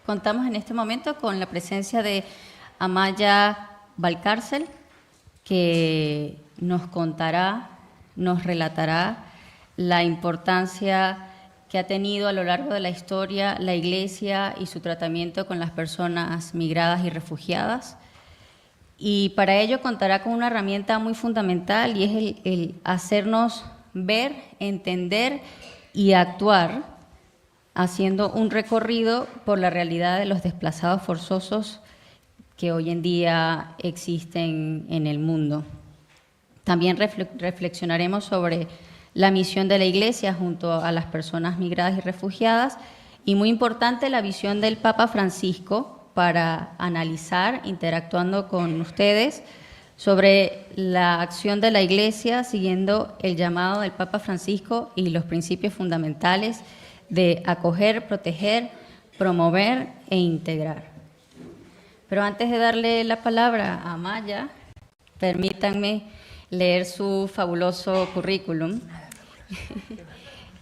Contamos en este momento con la presencia de Amaya Valcárcel, que nos contará, nos relatará la importancia que ha tenido a lo largo de la historia la Iglesia y su tratamiento con las personas migradas y refugiadas. Y para ello contará con una herramienta muy fundamental y es el hacernos ver, entender y actuar, haciendo un recorrido por la realidad de los desplazados forzosos que hoy en día existen en el mundo. También reflexionaremos sobre la misión de la Iglesia junto a las personas migradas y refugiadas y, muy importante, la visión del Papa Francisco para analizar, interactuando con ustedes, sobre la acción de la Iglesia siguiendo el llamado del Papa Francisco y los principios fundamentales de acoger, proteger, promover e integrar. Pero antes de darle la palabra a Amaya, permítanme leer su fabuloso currículum.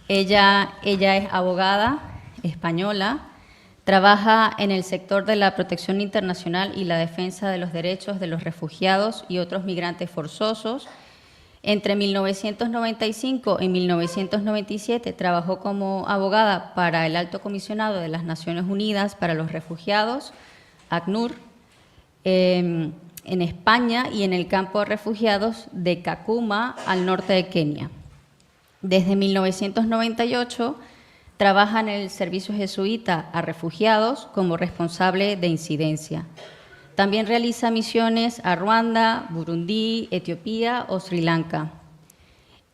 Ella es abogada española, trabaja en el sector de la protección internacional y la defensa de los derechos de los refugiados y otros migrantes forzosos. Entre 1995 y 1997 trabajó como abogada para el Alto Comisionado de las Naciones Unidas para los Refugiados, ACNUR, en España y en el campo de refugiados de Kakuma, al norte de Kenia. Desde 1998 trabaja en el Servicio Jesuita a Refugiados como responsable de incidencia. También realiza misiones a Ruanda, Burundi, Etiopía o Sri Lanka.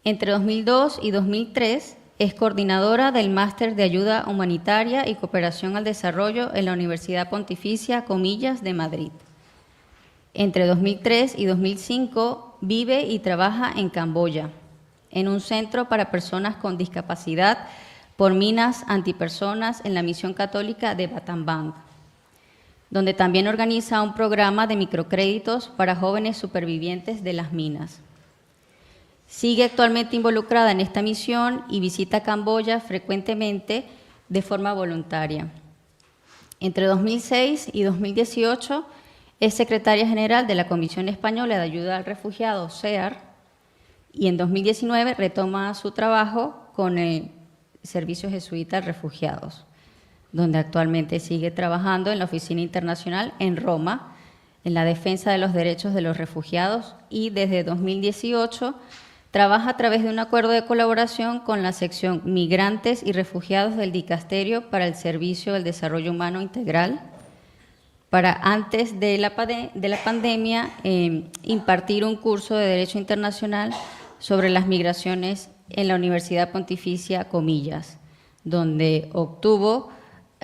Entre 2002 y 2003 es coordinadora del Máster de Ayuda Humanitaria y Cooperación al Desarrollo en la Universidad Pontificia Comillas de Madrid. Entre 2003 y 2005 vive y trabaja en Camboya, en un centro para personas con discapacidad por minas antipersonas en la Misión Católica de Battambang, donde también organiza un programa de microcréditos para jóvenes supervivientes de las minas. Sigue actualmente involucrada en esta misión y visita Camboya frecuentemente de forma voluntaria. Entre 2006 y 2018 es secretaria general de la Comisión Española de Ayuda al Refugiado, SEAR, y en 2019 retoma su trabajo con el Servicio Jesuita a Refugiados, donde actualmente sigue trabajando en la Oficina Internacional en Roma, en la defensa de los derechos de los refugiados, y desde 2018 trabaja a través de un acuerdo de colaboración con la sección Migrantes y Refugiados del Dicasterio para el Servicio del Desarrollo Humano Integral, para antes de la pandemia impartir un curso de Derecho Internacional sobre las migraciones en la Universidad Pontificia Comillas, donde obtuvo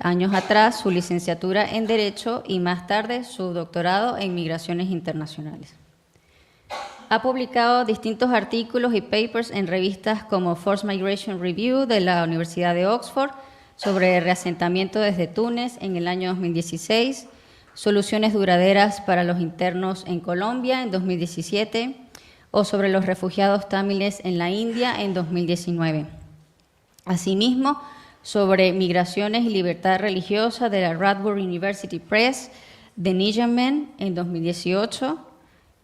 años atrás su licenciatura en Derecho y más tarde su doctorado en Migraciones Internacionales. Ha publicado distintos artículos y papers en revistas como Forced Migration Review de la Universidad de Oxford sobre reasentamiento desde Túnez en el año 2016, Soluciones duraderas para los internos en Colombia en 2017 o sobre los refugiados tamiles en la India en 2019. Asimismo, sobre migraciones y libertad religiosa de la Radboud University Press de Nijamen en 2018,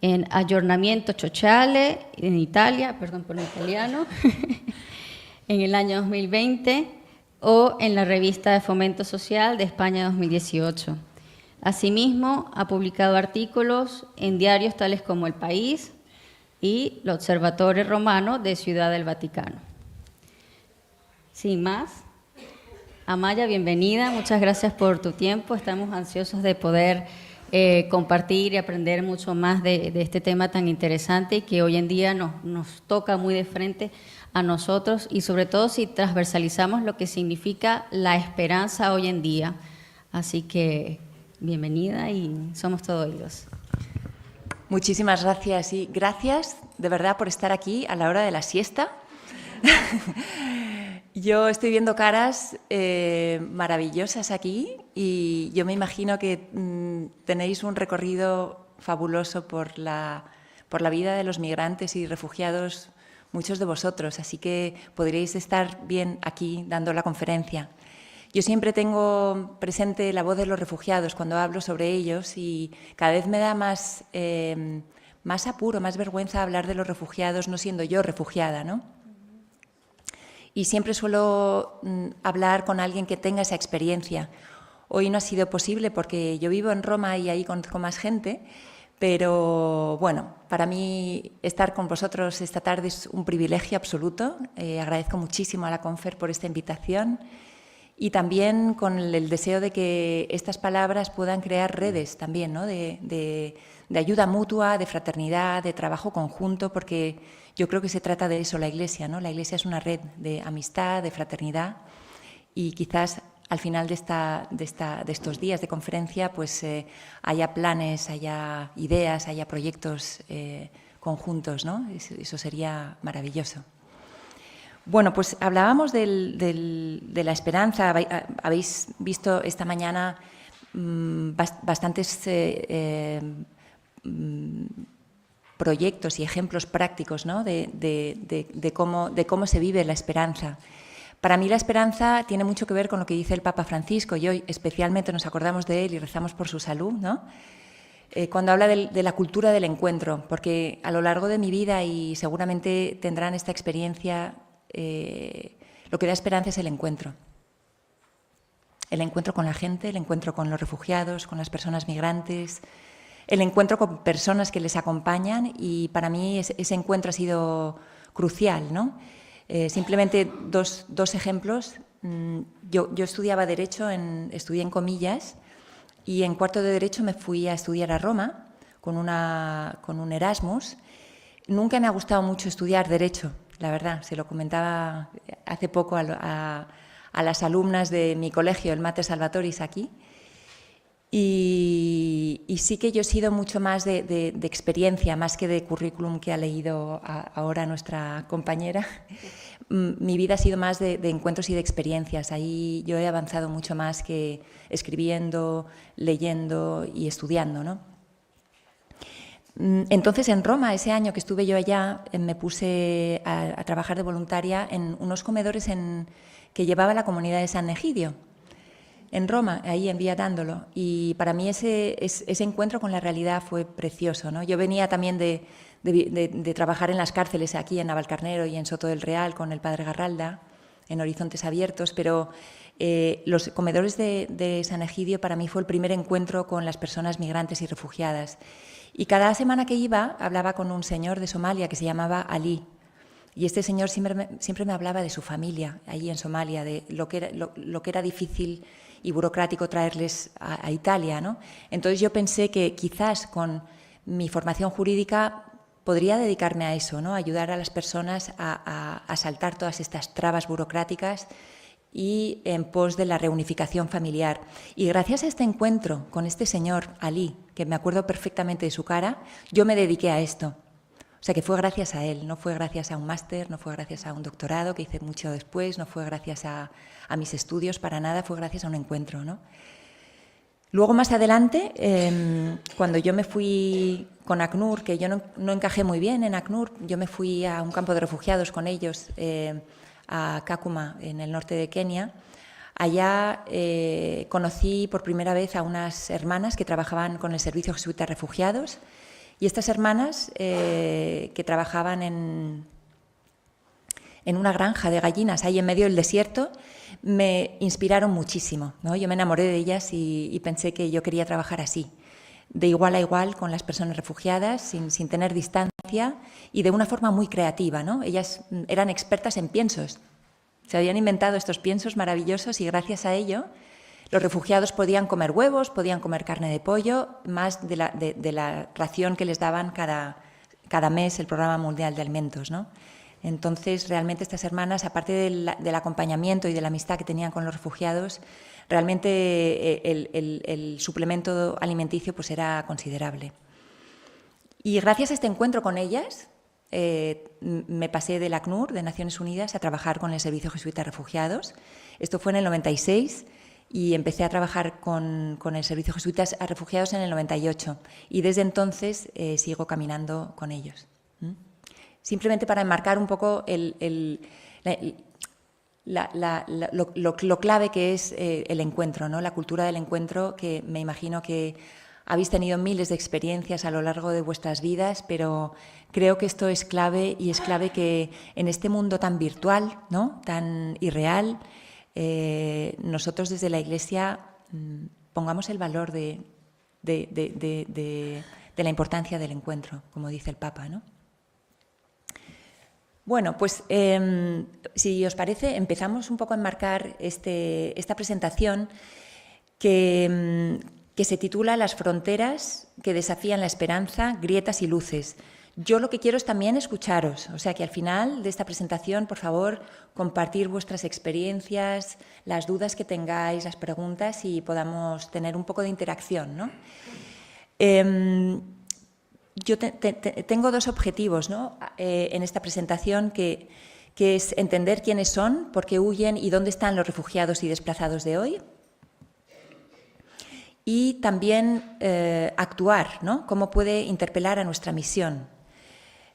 en Aggiornamento Sociale en Italia, perdón por el italiano, en el año 2020 o en la revista de Fomento Social de España 2018. Asimismo, ha publicado artículos en diarios tales como El País y el Observatorio Romano de Ciudad del Vaticano. Sin más, Amaya, bienvenida, muchas gracias por tu tiempo. Estamos ansiosos de poder compartir y aprender mucho más de este tema tan interesante y que hoy en día nos toca muy de frente a nosotros y sobre todo si transversalizamos lo que significa la esperanza hoy en día. Así que bienvenida y somos todos oídos. Muchísimas gracias y gracias de verdad por estar aquí a la hora de la siesta. Yo estoy viendo caras maravillosas aquí y yo me imagino que tenéis un recorrido fabuloso por la vida de los migrantes y refugiados, muchos de vosotros, así que podríais estar bien aquí dando la conferencia. yo siempre tengo presente la voz de los refugiados cuando hablo sobre ellos y cada vez me da más apuro, más vergüenza hablar de los refugiados no siendo yo refugiada, ¿no? Y siempre suelo hablar con alguien que tenga esa experiencia. Hoy no ha sido posible porque yo vivo en Roma y ahí conozco más gente, pero bueno, para mí estar con vosotros esta tarde es un privilegio absoluto. Agradezco muchísimo a la Confer por esta invitación y también con el deseo de que estas palabras puedan crear redes también, ¿no? de ayuda mutua, de fraternidad, de trabajo conjunto, porque yo creo que se trata de eso la Iglesia, ¿no? La Iglesia es una red de amistad, de fraternidad y quizás al final de estos días de conferencia pues haya planes, haya ideas, haya proyectos conjuntos, ¿no? Eso sería maravilloso. Bueno, pues hablábamos de la esperanza. Habéis visto esta mañana bastantes proyectos y ejemplos prácticos, ¿no? de cómo se vive la esperanza. Para mí la esperanza tiene mucho que ver con lo que dice el Papa Francisco y hoy especialmente nos acordamos de él y rezamos por su salud, ¿no? Cuando habla de la cultura del encuentro, porque a lo largo de mi vida y seguramente tendrán esta experiencia, lo que da esperanza es el encuentro. El encuentro con la gente, el encuentro con los refugiados, con las personas migrantes, el encuentro con personas que les acompañan y para mí ese encuentro ha sido crucial, ¿no? Simplemente dos ejemplos. Yo estudiaba Derecho, estudié en Comillas y en cuarto de Derecho me fui a estudiar a Roma con un Erasmus. Nunca me ha gustado mucho estudiar Derecho, la verdad. Se lo comentaba hace poco a las alumnas de mi colegio, el Mater Salvatoris, aquí. Y sí que yo he sido mucho más de experiencia, más que de currículum que ha leído ahora nuestra compañera. Mi vida ha sido más de encuentros y de experiencias. Ahí yo he avanzado mucho más que escribiendo, leyendo y estudiando, ¿no? Entonces, en Roma, ese año que estuve yo allá, me puse a trabajar de voluntaria en unos comedores que llevaba la comunidad de San Egidio, en Roma, ahí en Vía D'Andolo. Y para mí ese encuentro con la realidad fue precioso, ¿no? Yo venía también de trabajar en las cárceles aquí en Navalcarnero y en Soto del Real con el padre Garralda, en Horizontes Abiertos, pero los comedores de San Egidio para mí fue el primer encuentro con las personas migrantes y refugiadas. Y cada semana que iba hablaba con un señor de Somalia que se llamaba Ali. Y este señor siempre me hablaba de su familia allí en Somalia, de lo que era difícil y burocrático traerles a Italia, ¿no? Entonces yo pensé que quizás con mi formación jurídica podría dedicarme a eso, ¿no? Ayudar a las personas a saltar todas estas trabas burocráticas y en pos de la reunificación familiar. Y gracias a este encuentro con este señor Ali, que me acuerdo perfectamente de su cara, yo me dediqué a esto. O sea que fue gracias a él, no fue gracias a un máster, no fue gracias a un doctorado que hice mucho después, no fue gracias a mis estudios, para nada, fue gracias a un encuentro, ¿no? Luego, más adelante, cuando yo me fui con ACNUR, que yo no encajé muy bien en ACNUR, yo me fui a un campo de refugiados con ellos, a Kakuma, en el norte de Kenia. Allá conocí por primera vez a unas hermanas que trabajaban con el Servicio Jesuita de Refugiados. Y estas hermanas que trabajaban en una granja de gallinas ahí en medio del desierto me inspiraron muchísimo, ¿no? Yo me enamoré de ellas y pensé que yo quería trabajar así, de igual a igual con las personas refugiadas, sin tener distancia y de una forma muy creativa, ¿no? Ellas eran expertas en piensos, se habían inventado estos piensos maravillosos y gracias a ello los refugiados podían comer huevos, podían comer carne de pollo, más de la ración que les daban cada mes el Programa Mundial de Alimentos, ¿no? Entonces, realmente estas hermanas, aparte del acompañamiento y de la amistad que tenían con los refugiados, realmente el suplemento alimenticio pues era considerable. Y gracias a este encuentro con ellas, me pasé del ACNUR, de Naciones Unidas, a trabajar con el Servicio Jesuita de Refugiados. Esto fue en el 96 y empecé a trabajar con el Servicio Jesuita a Refugiados en el 98 y desde entonces sigo caminando con ellos. Simplemente para enmarcar un poco lo clave que es el encuentro, ¿no? La cultura del encuentro, que me imagino que habéis tenido miles de experiencias a lo largo de vuestras vidas, pero creo que esto es clave, y es clave que en este mundo tan virtual, ¿no?, tan irreal, nosotros desde la Iglesia pongamos el valor de la importancia del encuentro, como dice el Papa, ¿no? Bueno, pues si os parece, empezamos un poco a enmarcar esta presentación que se titula Las fronteras que desafían la esperanza, grietas y luces. Yo lo que quiero es también escucharos, o sea que al final de esta presentación, por favor, compartir vuestras experiencias, las dudas que tengáis, las preguntas, y podamos tener un poco de interacción, ¿no? Yo tengo dos objetivos, ¿no?, en esta presentación, que es entender quiénes son, por qué huyen y dónde están los refugiados y desplazados de hoy. Y también actuar, ¿no?, cómo puede interpelar a nuestra misión.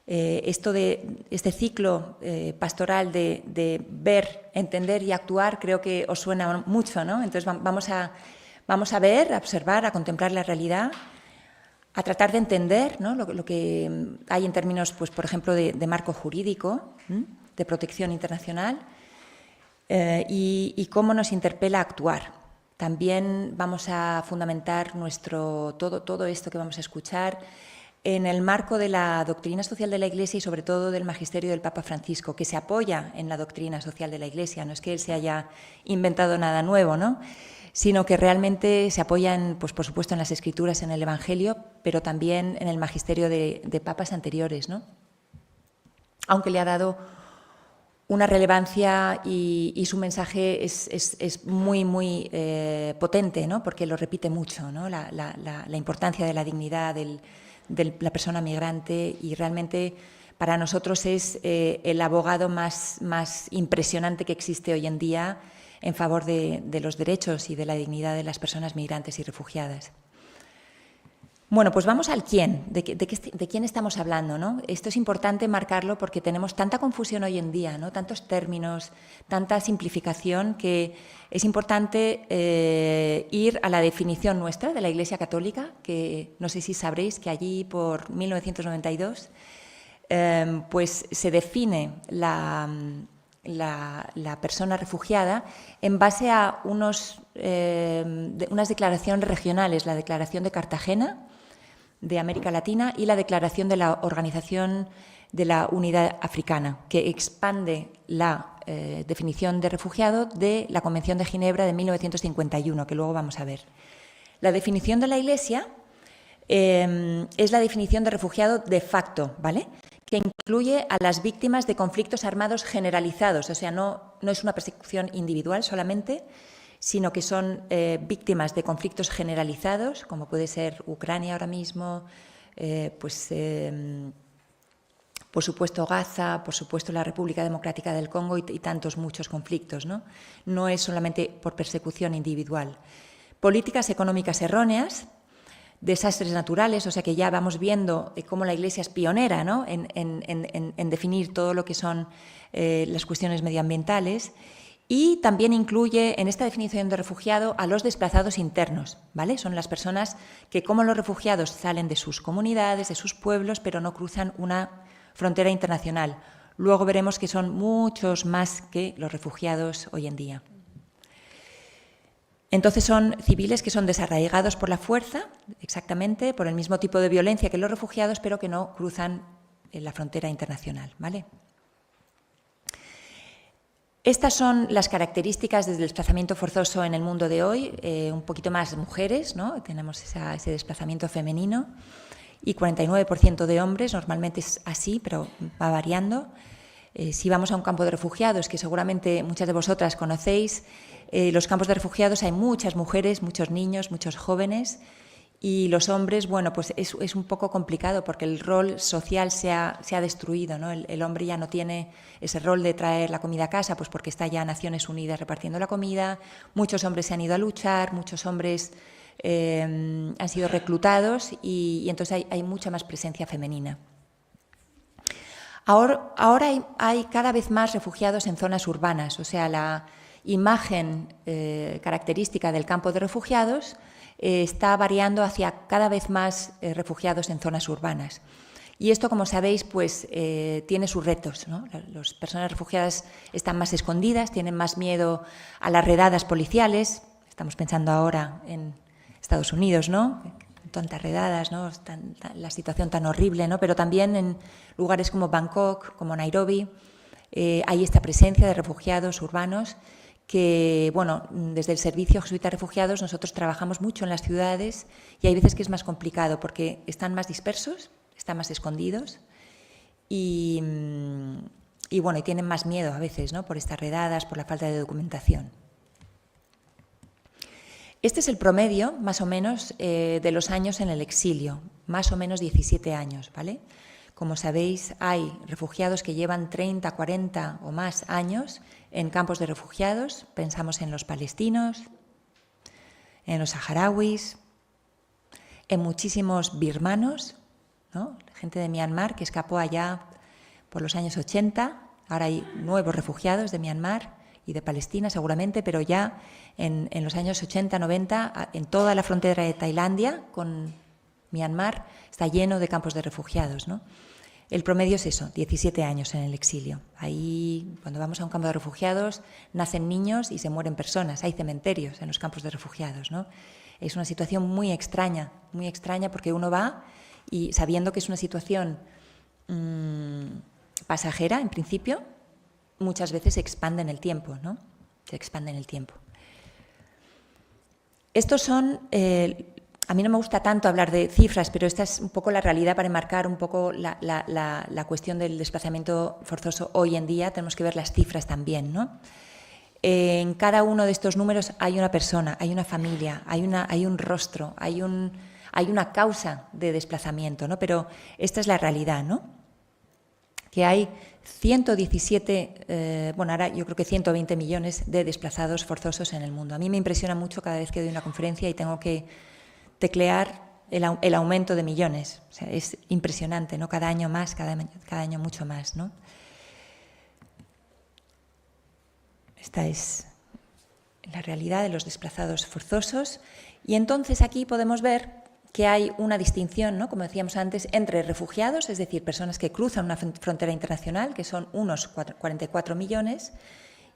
Este ciclo pastoral de ver, entender y actuar, creo que os suena mucho, ¿no? Entonces vamos a ver, a observar, a contemplar la realidad, a tratar de entender, ¿no?, lo que hay en términos, pues, por ejemplo, de marco jurídico, de protección internacional, y cómo nos interpela a actuar. También vamos a fundamentar todo esto que vamos a escuchar en el marco de la doctrina social de la Iglesia y sobre todo del magisterio del Papa Francisco, que se apoya en la doctrina social de la Iglesia. No es que él se haya inventado nada nuevo, ¿no?, sino que realmente se apoya, pues, por supuesto, en las Escrituras, en el Evangelio, pero también en el magisterio de papas anteriores, ¿no?, aunque le ha dado una relevancia y su mensaje es muy, muy potente, ¿no?, porque lo repite mucho, ¿no?, la importancia de la dignidad de la persona migrante, y realmente para nosotros es el abogado más impresionante que existe hoy en día en favor de los derechos y de la dignidad de las personas migrantes y refugiadas. Bueno, pues vamos al quién, de quién estamos hablando, ¿no? Esto es importante marcarlo porque tenemos tanta confusión hoy en día, ¿no?, tantos términos, tanta simplificación, que es importante ir a la definición nuestra de la Iglesia Católica, que no sé si sabréis que allí por 1992 pues se define la persona refugiada en base a unas declaraciones regionales, la Declaración de Cartagena de América Latina y la Declaración de la Organización de la Unidad Africana, que expande la definición de refugiado de la Convención de Ginebra de 1951, que luego vamos a ver. La definición de la Iglesia es la definición de refugiado de facto, ¿vale?, que incluye a las víctimas de conflictos armados generalizados, o sea, no es una persecución individual solamente, sino que son víctimas de conflictos generalizados, como puede ser Ucrania ahora mismo, por supuesto Gaza, por supuesto la República Democrática del Congo y tantos muchos conflictos, ¿no? No es solamente por persecución individual. Políticas económicas erróneas, desastres naturales, o sea que ya vamos viendo cómo la Iglesia es pionera, ¿no?, en definir todo lo que son las cuestiones medioambientales. Y también incluye en esta definición de refugiado a los desplazados internos, ¿vale? Son las personas que, como los refugiados, salen de sus comunidades, de sus pueblos, pero no cruzan una frontera internacional. Luego veremos que son muchos más que los refugiados hoy en día. Entonces son civiles que son desarraigados por la fuerza, exactamente, por el mismo tipo de violencia que los refugiados, pero que no cruzan la frontera internacional, ¿vale? Estas son las características del desplazamiento forzoso en el mundo de hoy, un poquito más mujeres, ¿no?, tenemos ese desplazamiento femenino, y 49% de hombres, normalmente es así, pero va variando. Si vamos a un campo de refugiados, que seguramente muchas de vosotras conocéis, los campos de refugiados hay muchas mujeres, muchos niños, muchos jóvenes, y los hombres, bueno, pues es un poco complicado porque el rol social se ha destruido, ¿no? El hombre ya no tiene ese rol de traer la comida a casa, pues porque está ya Naciones Unidas repartiendo la comida, muchos hombres se han ido a luchar, muchos hombres han sido reclutados y entonces hay mucha más presencia femenina. Ahora hay cada vez más refugiados en zonas urbanas, o sea, la imagen característica del campo de refugiados está variando hacia cada vez más refugiados en zonas urbanas. Y esto, como sabéis, pues tiene sus retos, ¿no? Las personas refugiadas están más escondidas, tienen más miedo a las redadas policiales. Estamos pensando ahora en Estados Unidos, ¿no? Tantas redadas, ¿no? La situación tan horrible, ¿no? Pero también en lugares como Bangkok, como Nairobi, hay esta presencia de refugiados urbanos que, bueno, desde el Servicio Jesuita de Refugiados nosotros trabajamos mucho en las ciudades y hay veces que es más complicado porque están más dispersos, están más escondidos y bueno, y tienen más miedo a veces, ¿no? Por estas redadas, por la falta de documentación. Este es el promedio, más o menos, de los años en el exilio, más o menos 17 años, ¿vale? Como sabéis, hay refugiados que llevan 30, 40 o más años en campos de refugiados. Pensamos en los palestinos, en los saharauis, en muchísimos birmanos, ¿no? Gente de Myanmar que escapó allá por los años 80. Ahora hay nuevos refugiados de Myanmar y de Palestina seguramente, pero ya en los años 80, 90, en toda la frontera de Tailandia con Myanmar está lleno de campos de refugiados, ¿no? El promedio es eso, 17 años en el exilio. Ahí, cuando vamos a un campo de refugiados, nacen niños y se mueren personas. Hay cementerios en los campos de refugiados, ¿no? Es una situación muy extraña porque uno va y sabiendo que es una situación pasajera, en principio, muchas veces se expande en el tiempo, ¿no? Se expande en el tiempo. Estos son, a mí no me gusta tanto hablar de cifras, pero esta es un poco la realidad para enmarcar un poco la cuestión del desplazamiento forzoso hoy en día. Tenemos que ver las cifras también, ¿no? En cada uno de estos números hay una persona, hay una familia, hay un rostro, hay una causa de desplazamiento, ¿no? Pero esta es la realidad, ¿no? Que hay 117, bueno, ahora yo creo que 120 millones de desplazados forzosos en el mundo. A mí me impresiona mucho cada vez que doy una conferencia y tengo que teclear el aumento de millones. O sea, es impresionante, ¿no? Cada año más, cada año mucho más, ¿no? Esta es la realidad de los desplazados forzosos. Y entonces aquí podemos ver que hay una distinción, ¿no? Como decíamos antes, entre refugiados, es decir, personas que cruzan una frontera internacional, que son unos 44 millones,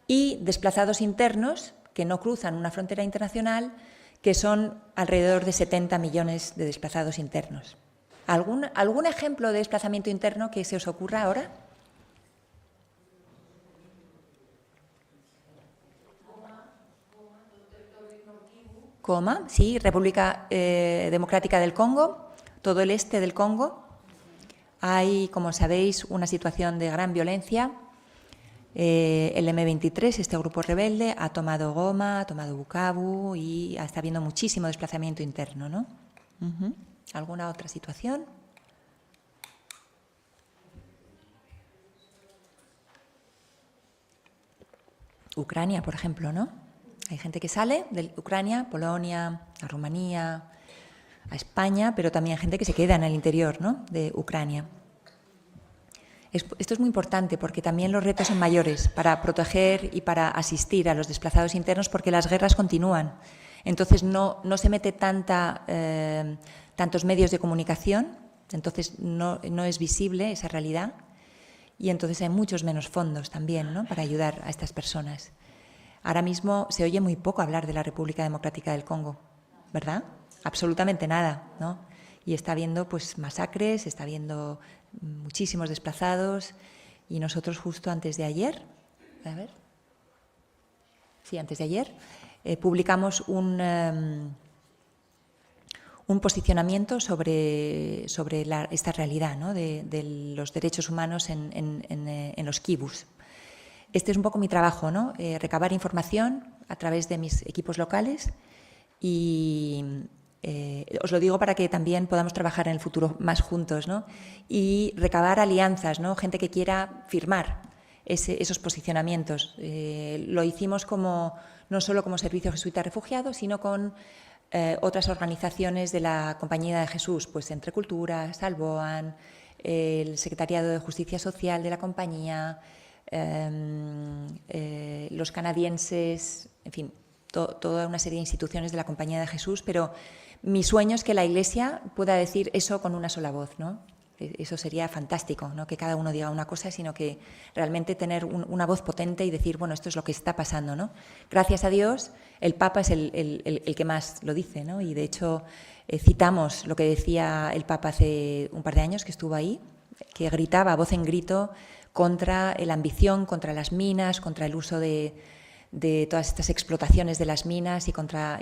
y desplazados internos, que no cruzan una frontera internacional, que son alrededor de 70 millones de desplazados internos. ¿Algún ejemplo de desplazamiento interno que se os ocurra ahora? Sí, República Democrática del Congo, todo el este del Congo. Hay, como sabéis, una situación de gran violencia. El M23, este grupo rebelde, ha tomado Goma, ha tomado Bukavu y está habiendo muchísimo desplazamiento interno, ¿no? ¿Alguna otra situación? Ucrania, por ejemplo, ¿no? Hay gente que sale de Ucrania, Polonia, a Rumanía, a España, pero también gente que se queda en el interior, ¿no? De Ucrania. Esto es muy importante porque también los retos son mayores para proteger y para asistir a los desplazados internos porque las guerras continúan. Entonces no se mete tantos medios de comunicación, entonces no es visible esa realidad y entonces hay muchos menos fondos también, ¿no? Para ayudar a estas personas. Ahora mismo se oye muy poco hablar de la República Democrática del Congo, ¿verdad? Absolutamente nada, ¿no? Y está habiendo pues masacres, está habiendo muchísimos desplazados y nosotros justo antes de ayer, antes de ayer, publicamos un posicionamiento sobre esta realidad, ¿no? de los derechos humanos en los kibus. Este es un poco mi trabajo, ¿no? Recabar información a través de mis equipos locales y os lo digo para que también podamos trabajar en el futuro más juntos, ¿no? Y recabar alianzas, ¿no? Gente que quiera firmar esos posicionamientos. Lo hicimos no solo como Servicio Jesuita de Refugiados, sino con otras organizaciones de la Compañía de Jesús, pues Entre Culturas, Salvoan, el Secretariado de Justicia Social de la compañía, los canadienses, en fin, toda una serie de instituciones de la Compañía de Jesús, pero mi sueño es que la Iglesia pueda decir eso con una sola voz, ¿no? Eso sería fantástico, no que cada uno diga una cosa, sino que realmente tener una voz potente y decir, bueno, esto es lo que está pasando, ¿no? Gracias a Dios, el Papa es el que más lo dice, ¿no? Y de hecho citamos lo que decía el Papa hace un par de años que estuvo ahí, que gritaba a voz en grito contra la ambición, contra las minas, contra el uso de todas estas explotaciones de las minas y contra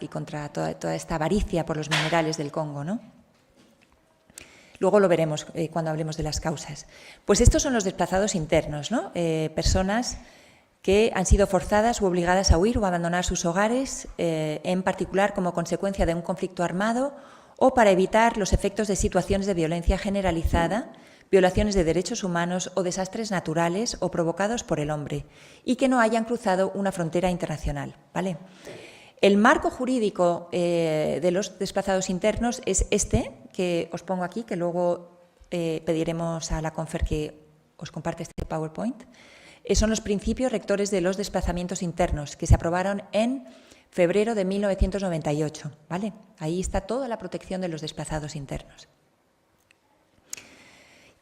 toda esta avaricia por los minerales del Congo, ¿no? Luego lo veremos cuando hablemos de las causas. Pues estos son los desplazados internos, ¿no? Personas que han sido forzadas u obligadas a huir o abandonar sus hogares, en particular como consecuencia de un conflicto armado o para evitar los efectos de situaciones de violencia generalizada, violaciones de derechos humanos o desastres naturales o provocados por el hombre, y que no hayan cruzado una frontera internacional, ¿vale? El marco jurídico de los desplazados internos es este, que os pongo aquí, que luego pediremos a la Confer que os comparte este PowerPoint. Son los principios rectores de los desplazamientos internos, que se aprobaron en febrero de 1998, ¿vale? Ahí está toda la protección de los desplazados internos.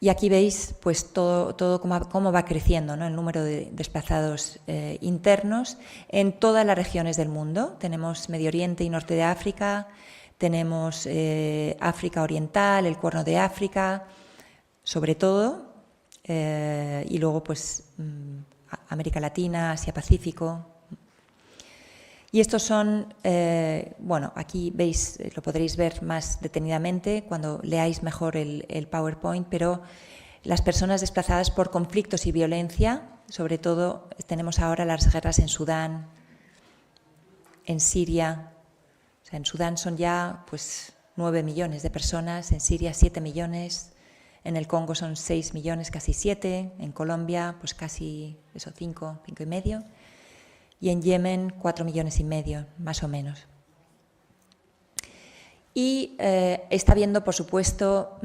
Y aquí veis pues, todo cómo va creciendo, ¿no? El número de desplazados internos en todas las regiones del mundo. Tenemos Medio Oriente y Norte de África, tenemos África Oriental, el Cuerno de África, sobre todo, y luego pues, América Latina, Asia-Pacífico. Y estos son, bueno, aquí veis, lo podréis ver más detenidamente cuando leáis mejor el PowerPoint, pero las personas desplazadas por conflictos y violencia, sobre todo tenemos ahora las guerras en Sudán, en Siria. O sea, en Sudán son ya pues 9 millones de personas, en Siria 7 millones, en el Congo son 6 millones, casi 7, en Colombia pues casi eso, 5 y medio. Y en Yemen 4,5 millones, más o menos. Y está habiendo, por supuesto,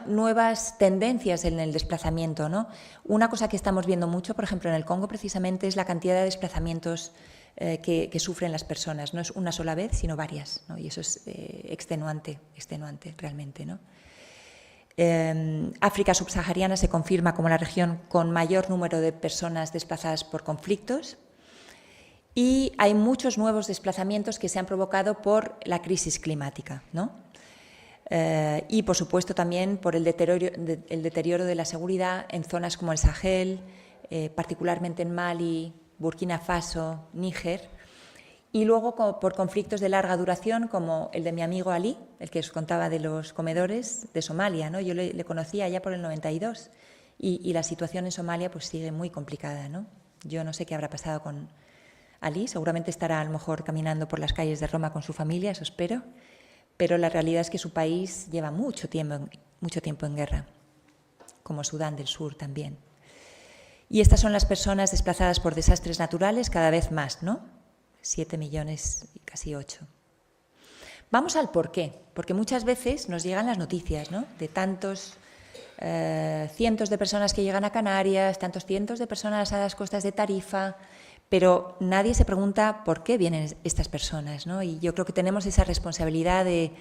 nuevas tendencias en el desplazamiento, ¿no? Una cosa que estamos viendo mucho, por ejemplo, en el Congo precisamente, es la cantidad de desplazamientos que sufren las personas. No es una sola vez, sino varias, ¿no? Y eso es extenuante realmente, ¿no? África subsahariana se confirma como la región con mayor número de personas desplazadas por conflictos y hay muchos nuevos desplazamientos que se han provocado por la crisis climática, ¿no? Y, por supuesto, también por el deterioro de la seguridad en zonas como el Sahel, particularmente en Mali, Burkina Faso, Níger, y luego por conflictos de larga duración como el de mi amigo Ali, el que os contaba de los comedores de Somalia, ¿no? Yo le conocía ya por el 92 y la situación en Somalia pues sigue muy complicada, ¿no? Yo no sé qué habrá pasado con Ali, seguramente estará a lo mejor caminando por las calles de Roma con su familia, eso espero, pero la realidad es que su país lleva mucho tiempo en guerra, como Sudán del Sur también. Y estas son las personas desplazadas por desastres naturales cada vez más, ¿no? 7 millones y casi 8. Vamos al por qué, porque muchas veces nos llegan las noticias, ¿no? De tantos cientos de personas que llegan a Canarias, tantos cientos de personas a las costas de Tarifa, pero nadie se pregunta por qué vienen estas personas, ¿no? Y yo creo que tenemos esa responsabilidad de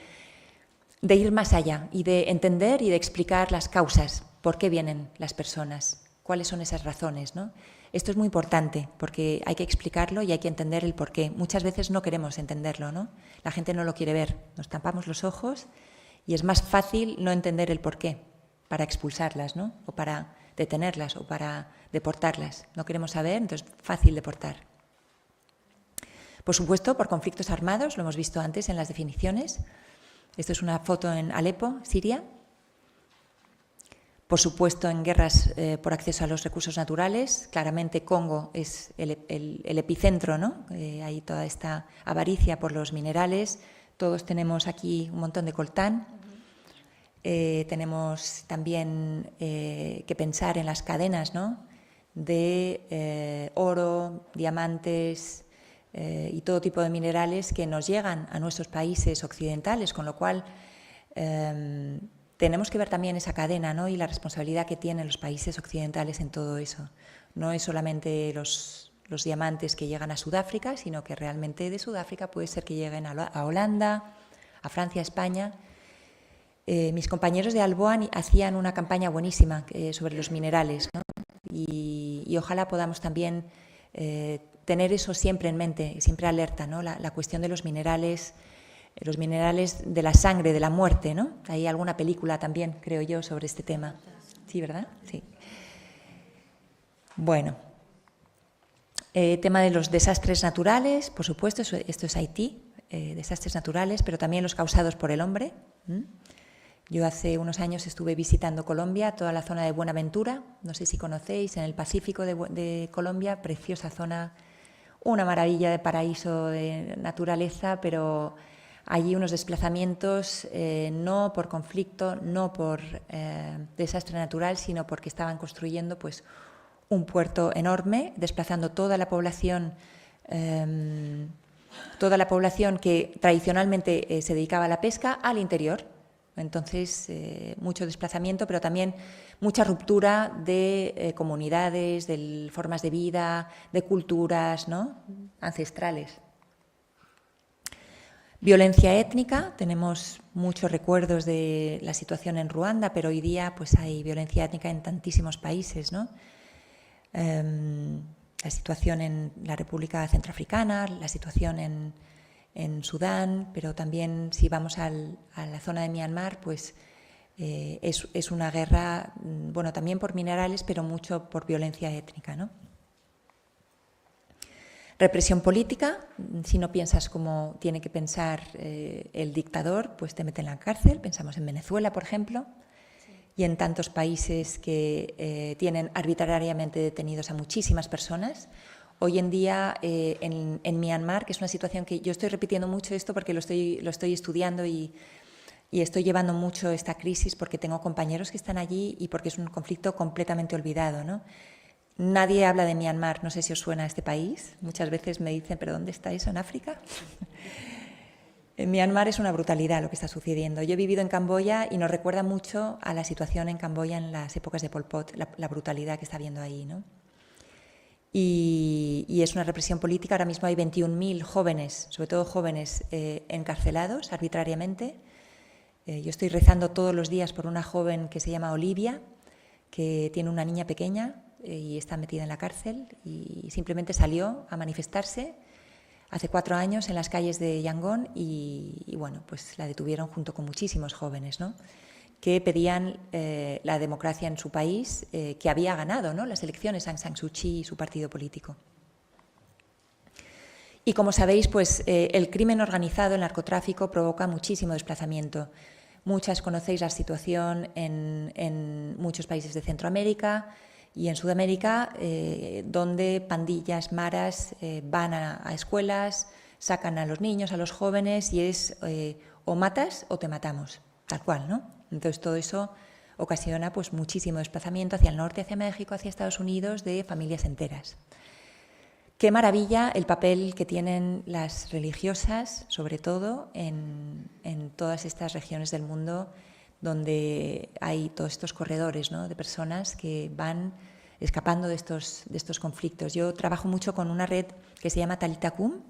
ir más allá y de entender y de explicar las causas, por qué vienen las personas, cuáles son esas razones, ¿no? Esto es muy importante porque hay que explicarlo y hay que entender el porqué. Muchas veces no queremos entenderlo, ¿no? La gente no lo quiere ver. Nos tapamos los ojos y es más fácil no entender el porqué para expulsarlas, ¿no? O para detenerlas o para deportarlas. No queremos saber, entonces es fácil deportar. Por supuesto, por conflictos armados, lo hemos visto antes en las definiciones. Esto es una foto en Alepo, Siria. Por supuesto, en guerras por acceso a los recursos naturales. Claramente, Congo es el epicentro, ¿no? Hay toda esta avaricia por los minerales. Todos tenemos aquí un montón de coltán. Tenemos también que pensar en las cadenas, ¿no? De oro, diamantes y todo tipo de minerales que nos llegan a nuestros países occidentales, con lo cual tenemos que ver también esa cadena, ¿no? Y la responsabilidad que tienen los países occidentales en todo eso. No es solamente los diamantes que llegan a Sudáfrica, sino que realmente de Sudáfrica puede ser que lleguen a Holanda, a Francia, a España. Mis compañeros de Alboa hacían una campaña buenísima sobre los minerales, ¿no? Y ojalá podamos también tener eso siempre en mente, siempre alerta, ¿no? La cuestión de los minerales de la sangre, de la muerte, ¿no? Hay alguna película también, creo yo, sobre este tema. Sí, ¿verdad? Sí. Bueno, tema de los desastres naturales, por supuesto, esto es Haití, desastres naturales, pero también los causados por el hombre. Yo hace unos años estuve visitando Colombia, toda la zona de Buenaventura, no sé si conocéis, en el Pacífico de Colombia, preciosa zona, una maravilla de paraíso de naturaleza, pero allí unos desplazamientos no por conflicto, no por desastre natural, sino porque estaban construyendo pues un puerto enorme, desplazando toda la población que tradicionalmente se dedicaba a la pesca al interior. Entonces, mucho desplazamiento, pero también mucha ruptura de comunidades, de formas de vida, de culturas, ¿no? Ancestrales. Violencia étnica, tenemos muchos recuerdos de la situación en Ruanda, pero hoy día pues, hay violencia étnica en tantísimos países, ¿no? La situación en la República Centroafricana, la situación en Sudán, pero también si vamos a la zona de Myanmar, pues es una guerra, bueno, también por minerales, pero mucho por violencia étnica, ¿no? Represión política, si no piensas como tiene que pensar el dictador, pues te mete en la cárcel, pensamos en Venezuela, por ejemplo, y en tantos países que tienen arbitrariamente detenidos a muchísimas personas. Hoy en día en Myanmar, que es una situación que yo estoy repitiendo mucho esto porque lo estoy estudiando y estoy llevando mucho esta crisis porque tengo compañeros que están allí y porque es un conflicto completamente olvidado, ¿no? Nadie habla de Myanmar, no sé si os suena este país. Muchas veces me dicen, ¿pero dónde está eso? ¿En África? En Myanmar es una brutalidad lo que está sucediendo. Yo he vivido en Camboya y nos recuerda mucho a la situación en Camboya en las épocas de Pol Pot, la brutalidad que está habiendo ahí, ¿no? Y es una represión política. Ahora mismo hay 21.000 jóvenes, sobre todo jóvenes, encarcelados arbitrariamente. Yo estoy rezando todos los días por una joven que se llama Olivia, que tiene una niña pequeña y está metida en la cárcel y simplemente salió a manifestarse hace 4 años en las calles de Yangon y bueno, pues la detuvieron junto con muchísimos jóvenes, ¿no? Que pedían la democracia en su país, que había ganado, ¿no? Las elecciones Aung San Suu Kyi y su partido político. Y como sabéis, pues el crimen organizado, el narcotráfico, provoca muchísimo desplazamiento. Muchas conocéis la situación en muchos países de Centroamérica y en Sudamérica, donde pandillas maras van a escuelas, sacan a los niños, a los jóvenes y es o matas o te matamos, tal cual, ¿no? Entonces todo eso ocasiona pues muchísimo desplazamiento hacia el norte, hacia México, hacia Estados Unidos, de familias enteras. Qué maravilla el papel que tienen las religiosas, sobre todo en todas estas regiones del mundo donde hay todos estos corredores, ¿no? De personas que van escapando de estos conflictos. Yo trabajo mucho con una red que se llama Talitha Kum,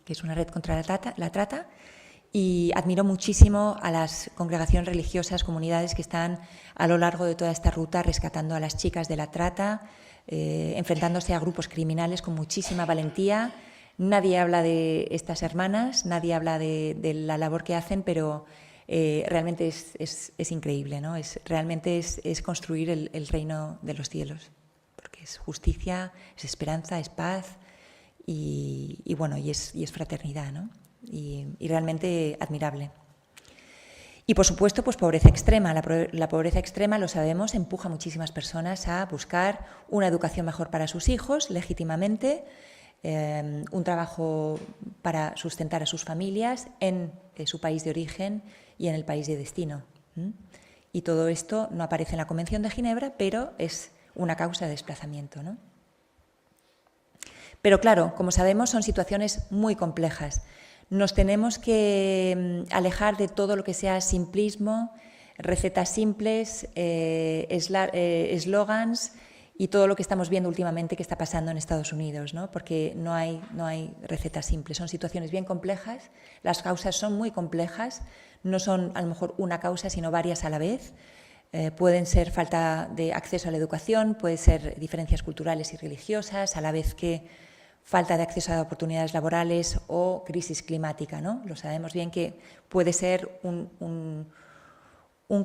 que es una red contra la trata, y admiro muchísimo a las congregaciones religiosas, comunidades que están a lo largo de toda esta ruta rescatando a las chicas de la trata, enfrentándose a grupos criminales con muchísima valentía. Nadie habla de estas hermanas, nadie habla de la labor que hacen, pero realmente es increíble, ¿no? Realmente es construir el reino de los cielos, porque es justicia, es esperanza, es paz y bueno, y es fraternidad, ¿no? Y realmente admirable. Y por supuesto, pues pobreza extrema. La pobreza extrema, lo sabemos, empuja a muchísimas personas a buscar una educación mejor para sus hijos, legítimamente, un trabajo para sustentar a sus familias en su país de origen y en el país de destino. Y todo esto no aparece en la Convención de Ginebra, pero es una causa de desplazamiento, ¿no? Pero claro, como sabemos, son situaciones muy complejas. Nos tenemos que alejar de todo lo que sea simplismo, recetas simples, eslogans y todo lo que estamos viendo últimamente que está pasando en Estados Unidos, ¿no? Porque no hay recetas simples, son situaciones bien complejas, las causas son muy complejas, no son a lo mejor una causa, sino varias a la vez. Pueden ser falta de acceso a la educación, pueden ser diferencias culturales y religiosas, a la vez que falta de acceso a oportunidades laborales o crisis climática, ¿no? Lo sabemos bien que puede ser un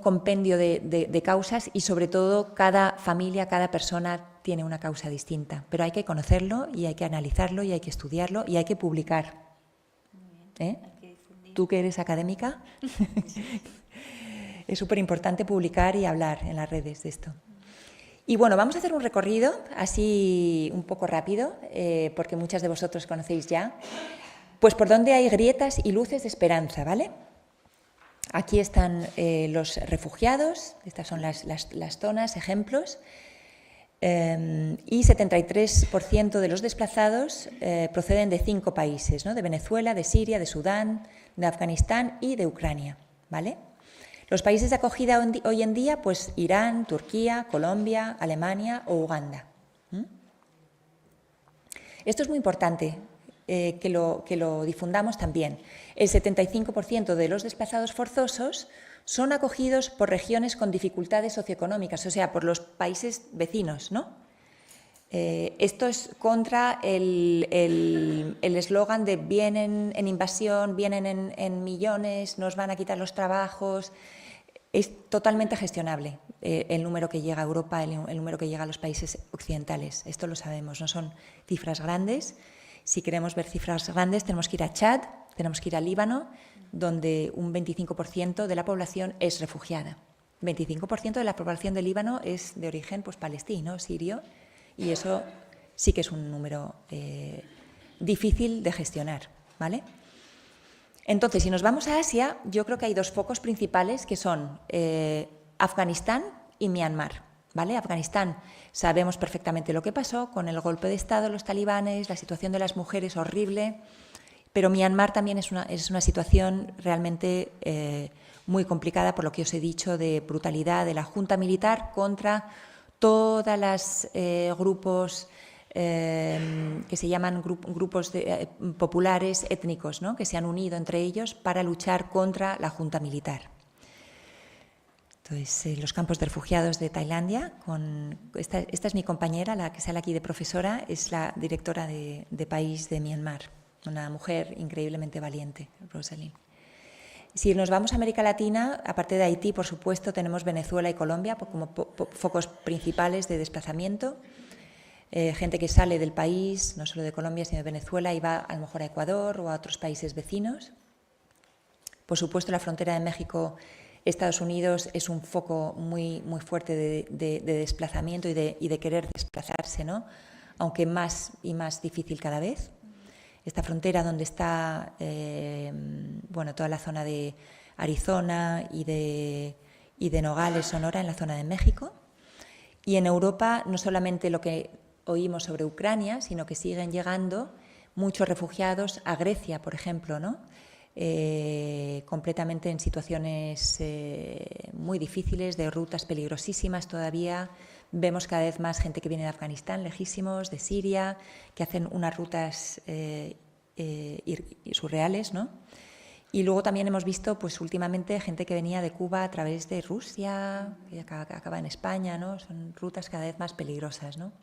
compendio de causas y sobre todo cada familia, cada persona tiene una causa distinta, pero hay que conocerlo y hay que analizarlo y hay que estudiarlo y hay que publicar. ¿Eh? Tú que eres académica, es súper importante publicar y hablar en las redes de esto. Y bueno, vamos a hacer un recorrido así un poco rápido, porque muchas de vosotros conocéis ya, pues por dónde hay grietas y luces de esperanza, ¿vale? Aquí están los refugiados, estas son las zonas, ejemplos, y 73% de los desplazados proceden de 5 países, ¿no? De Venezuela, de Siria, de Sudán, de Afganistán y de Ucrania, ¿vale? Los países de acogida hoy en día, pues Irán, Turquía, Colombia, Alemania o Uganda. Esto es muy importante que lo difundamos también. El 75% de los desplazados forzosos son acogidos por regiones con dificultades socioeconómicas, o sea, por los países vecinos, ¿no? Esto es contra el eslogan de vienen en invasión, vienen en millones, nos van a quitar los trabajos. Es totalmente gestionable el número que llega a Europa, el número que llega a los países occidentales. Esto lo sabemos, no son cifras grandes. Si queremos ver cifras grandes tenemos que ir a Chad, tenemos que ir a Líbano, donde un 25% de la población es refugiada. 25% de la población de Líbano es de origen pues, palestino, sirio, y eso sí que es un número difícil de gestionar, ¿vale? Entonces, si nos vamos a Asia, yo creo que hay 2 focos principales que son Afganistán y Myanmar, ¿vale? Afganistán, sabemos perfectamente lo que pasó con el golpe de Estado, los talibanes, la situación de las mujeres horrible, pero Myanmar también es una situación realmente muy complicada por lo que os he dicho de brutalidad de la junta militar contra todas las grupos que se llaman grupos populares étnicos, ¿no? Que se han unido entre ellos para luchar contra la junta militar. Entonces, los campos de refugiados de Tailandia, esta es mi compañera, la que sale aquí de profesora, es la directora de país de Myanmar, una mujer increíblemente valiente, Rosalind. Si nos vamos a América Latina, aparte de Haití, por supuesto, tenemos Venezuela y Colombia como focos principales de desplazamiento. Gente que sale del país, no solo de Colombia, sino de Venezuela, y va a lo mejor a Ecuador o a otros países vecinos. Por supuesto, la frontera de México-Estados Unidos es un foco muy, muy fuerte de desplazamiento y de querer desplazarse, ¿no? Aunque más y más difícil cada vez. Esta frontera donde está bueno, toda la zona de Arizona y de Nogales, Sonora, en la zona de México. Y en Europa, no solamente lo que oímos sobre Ucrania, sino que siguen llegando muchos refugiados a Grecia, por ejemplo, ¿no? Completamente en situaciones muy difíciles, de rutas peligrosísimas todavía. Vemos cada vez más gente que viene de Afganistán, lejísimos, de Siria, que hacen unas rutas surreales, ¿no? Y luego también hemos visto, pues últimamente, gente que venía de Cuba a través de Rusia, que acaba en España, ¿no? Son rutas cada vez más peligrosas, ¿no?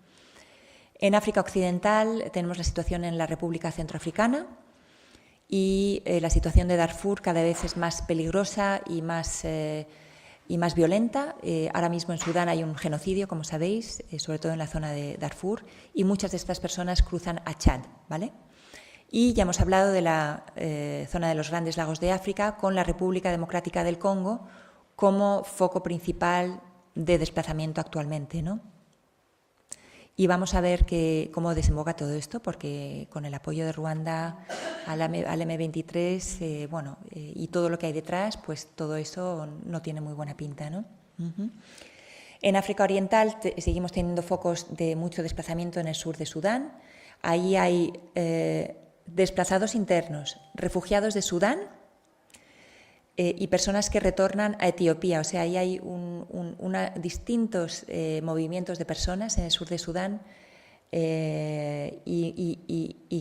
En África Occidental tenemos la situación en la República Centroafricana y la situación de Darfur cada vez es más peligrosa y más violenta. Ahora mismo en Sudán hay un genocidio, como sabéis, sobre todo en la zona de Darfur, y muchas de estas personas cruzan a Chad, ¿vale? Y ya hemos hablado de la zona de los Grandes Lagos de África, con la República Democrática del Congo como foco principal de desplazamiento actualmente, ¿no? Y vamos a ver cómo desemboca todo esto, porque con el apoyo de Ruanda al M23, bueno, y todo lo que hay detrás, pues todo eso no tiene muy buena pinta, ¿no? En África Oriental seguimos teniendo focos de mucho desplazamiento en el sur de Sudán. Ahí hay desplazados internos, refugiados de Sudán y personas que retornan a Etiopía. O sea, ahí hay distintos movimientos de personas en el sur de Sudán y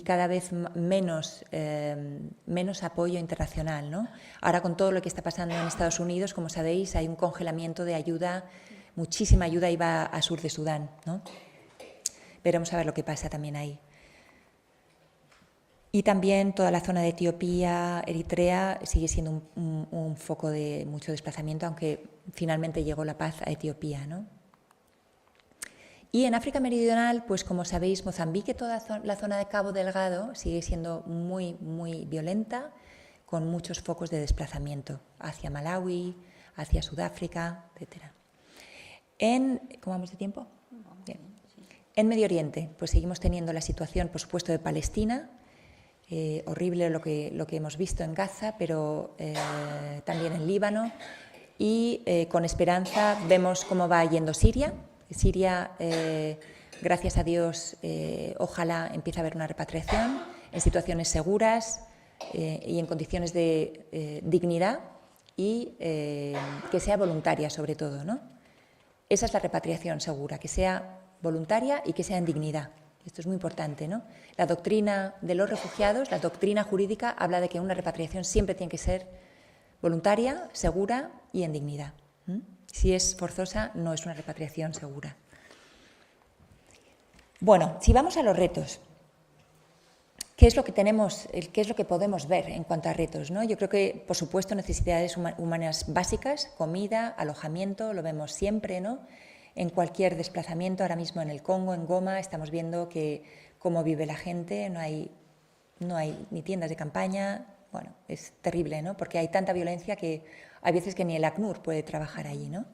cada vez menos apoyo internacional, ¿no? Ahora, con todo lo que está pasando en Estados Unidos, como sabéis, hay un congelamiento de ayuda, muchísima ayuda iba a sur de Sudán, ¿no? Veremos a ver lo que pasa también ahí. Y también toda la zona de Etiopía, Eritrea, sigue siendo un foco de mucho desplazamiento, aunque finalmente llegó la paz a Etiopía, ¿no? Y en África Meridional, pues como sabéis, Mozambique, toda la zona de Cabo Delgado, sigue siendo muy, muy violenta, con muchos focos de desplazamiento hacia Malawi, hacia Sudáfrica, etc. ¿Cómo vamos de tiempo? Bien. En Medio Oriente, pues seguimos teniendo la situación, por supuesto, de Palestina. Horrible lo que hemos visto en Gaza, pero también en Líbano, y con esperanza vemos cómo va yendo Siria. Siria, gracias a Dios, ojalá empiece a haber una repatriación en situaciones seguras y en condiciones de dignidad y que sea voluntaria sobre todo, ¿no? Esa es la repatriación segura, que sea voluntaria y que sea en dignidad. Esto es muy importante, ¿no? La doctrina de los refugiados, la doctrina jurídica, habla de que una repatriación siempre tiene que ser voluntaria, segura y en dignidad. Si es forzosa, no es una repatriación segura. Bueno, si vamos a los retos, ¿qué es lo que tenemos, qué es lo que podemos ver en cuanto a retos, ¿no? Yo creo que, por supuesto, necesidades humanas básicas, comida, alojamiento, lo vemos siempre, ¿no? En cualquier desplazamiento, ahora mismo en el Congo, en Goma, estamos viendo que cómo vive la gente, no hay ni tiendas de campaña, bueno, es terrible, ¿no? Porque hay tanta violencia que hay veces que ni el ACNUR puede trabajar allí, ¿no?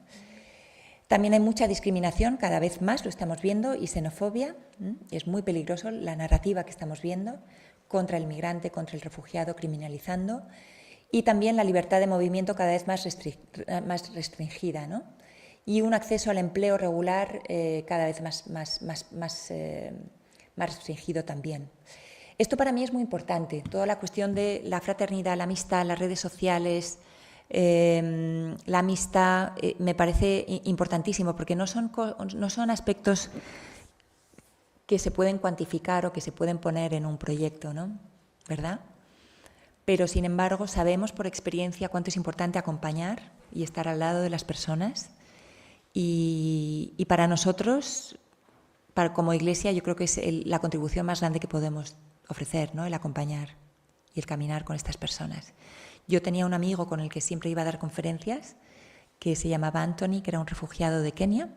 También hay mucha discriminación, cada vez más lo estamos viendo, y xenofobia, es muy peligroso la narrativa que estamos viendo contra el migrante, contra el refugiado, criminalizando, y también la libertad de movimiento cada vez más restringida, ¿no? Y un acceso al empleo regular cada vez más restringido también. Esto para mí es muy importante, toda la cuestión de la fraternidad, la amistad, las redes sociales, la amistad me parece importantísimo porque no son aspectos que se pueden cuantificar o que se pueden poner en un proyecto, ¿no? ¿Verdad? Pero, sin embargo, sabemos por experiencia cuánto es importante acompañar y estar al lado de las personas. Y para nosotros, como Iglesia, yo creo que es la contribución más grande que podemos ofrecer, ¿no? El acompañar y el caminar con estas personas. Yo tenía un amigo con el que siempre iba a dar conferencias, que se llamaba Anthony, que era un refugiado de Kenia.